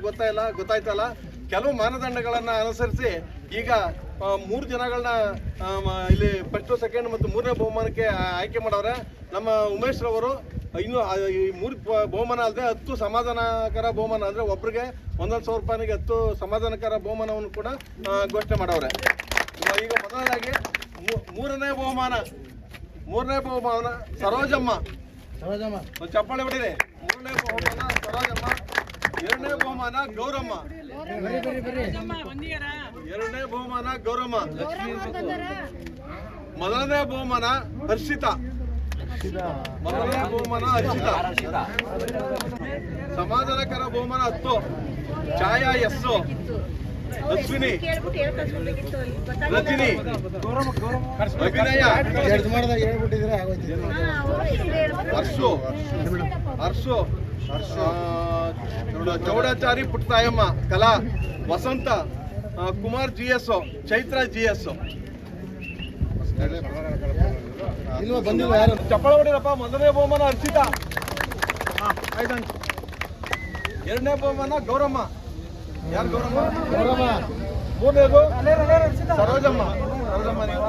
ಗೊತ್ತಾಯ್ತಲ್ಲ. ಕೆಲವು ಮಾನದಂಡಗಳನ್ನು ಅನುಸರಿಸಿ ಈಗ 3 ಜನಗಳನ್ನ ಇಲ್ಲಿ ಫಸ್ಟ್, ಸೆಕೆಂಡ್ ಮತ್ತು 3ನೇ ಬಹುಮಾನಕ್ಕೆ ಆಯ್ಕೆ ಮಾಡವ್ರೆ. ನಮ್ಮ ಉಮೇಶ್ ರವರು ಇನ್ನು ಈ 3 ಬಹುಮಾನ ಅಲ್ಲದೆ 10 ಸಮಾಧಾನಕರ ಬಹುಮಾನ, ಅಂದರೆ ಒಬ್ಬರಿಗೆ 1,100 ರೂಪಾಯಿಗೆ 10 ಸಮಾಧಾನಕರ ಬಹುಮಾನವನ್ನು ಕೂಡ ಘೋಷಣೆ ಮಾಡವ್ರೆ. ಈಗ ಮೊದಲನೇದಾಗಿ 3ನೇ ಬಹುಮಾನ ಸರೋಜಮ್ಮ. ಚಪ್ಪಾಳೆ ಹೊಡಿರಿ. 3ನೇ ಬಹುಮಾನ ಸರೋಜಮ್ಮ. 2ನೇ ಬಹುಮಾನ ಗೌರಮ್ಮ. 2ನೇ ಬಹುಮಾನ ಗೌರಮ್ಮ. ಮೊದಲನೇ ಬಹುಮಾನ ಹರ್ಷಿತಾ. ಸಮಾಧಾನಕರ ಬಹುಮಾನ 10 ಛಾಯಾ ಎಸ್. ಅಶ್ವಿನಿ, ರಜನಿ, ಅಭಿನಯ, ಹರ್ಷು, ಚೌಡಾಚಾರಿ ಪುಟ್ಟತಾಯಮ್ಮ, ಕಲಾ, ವಸಂತ, ಕುಮಾರ್ GS, ಚೈತ್ರ GS. ಚಪ್ಪಳ ಹೊಡಿರಪ್ಪ. ಮೊದಲನೇ ಬಹುಮಾನ ಹರ್ಷಿತಾ. ಎರಡನೇ ಬಹುಮಾನ ಗೌರಮ್ಮ. ಯಾರು ಗೌರಮ್ಮ? ಗೌರಮ್ಮ. ಮೂರನೇದು ಸರೋಜಮ್ಮ. ಸರೋಜಮ್ಮ ನೀವು?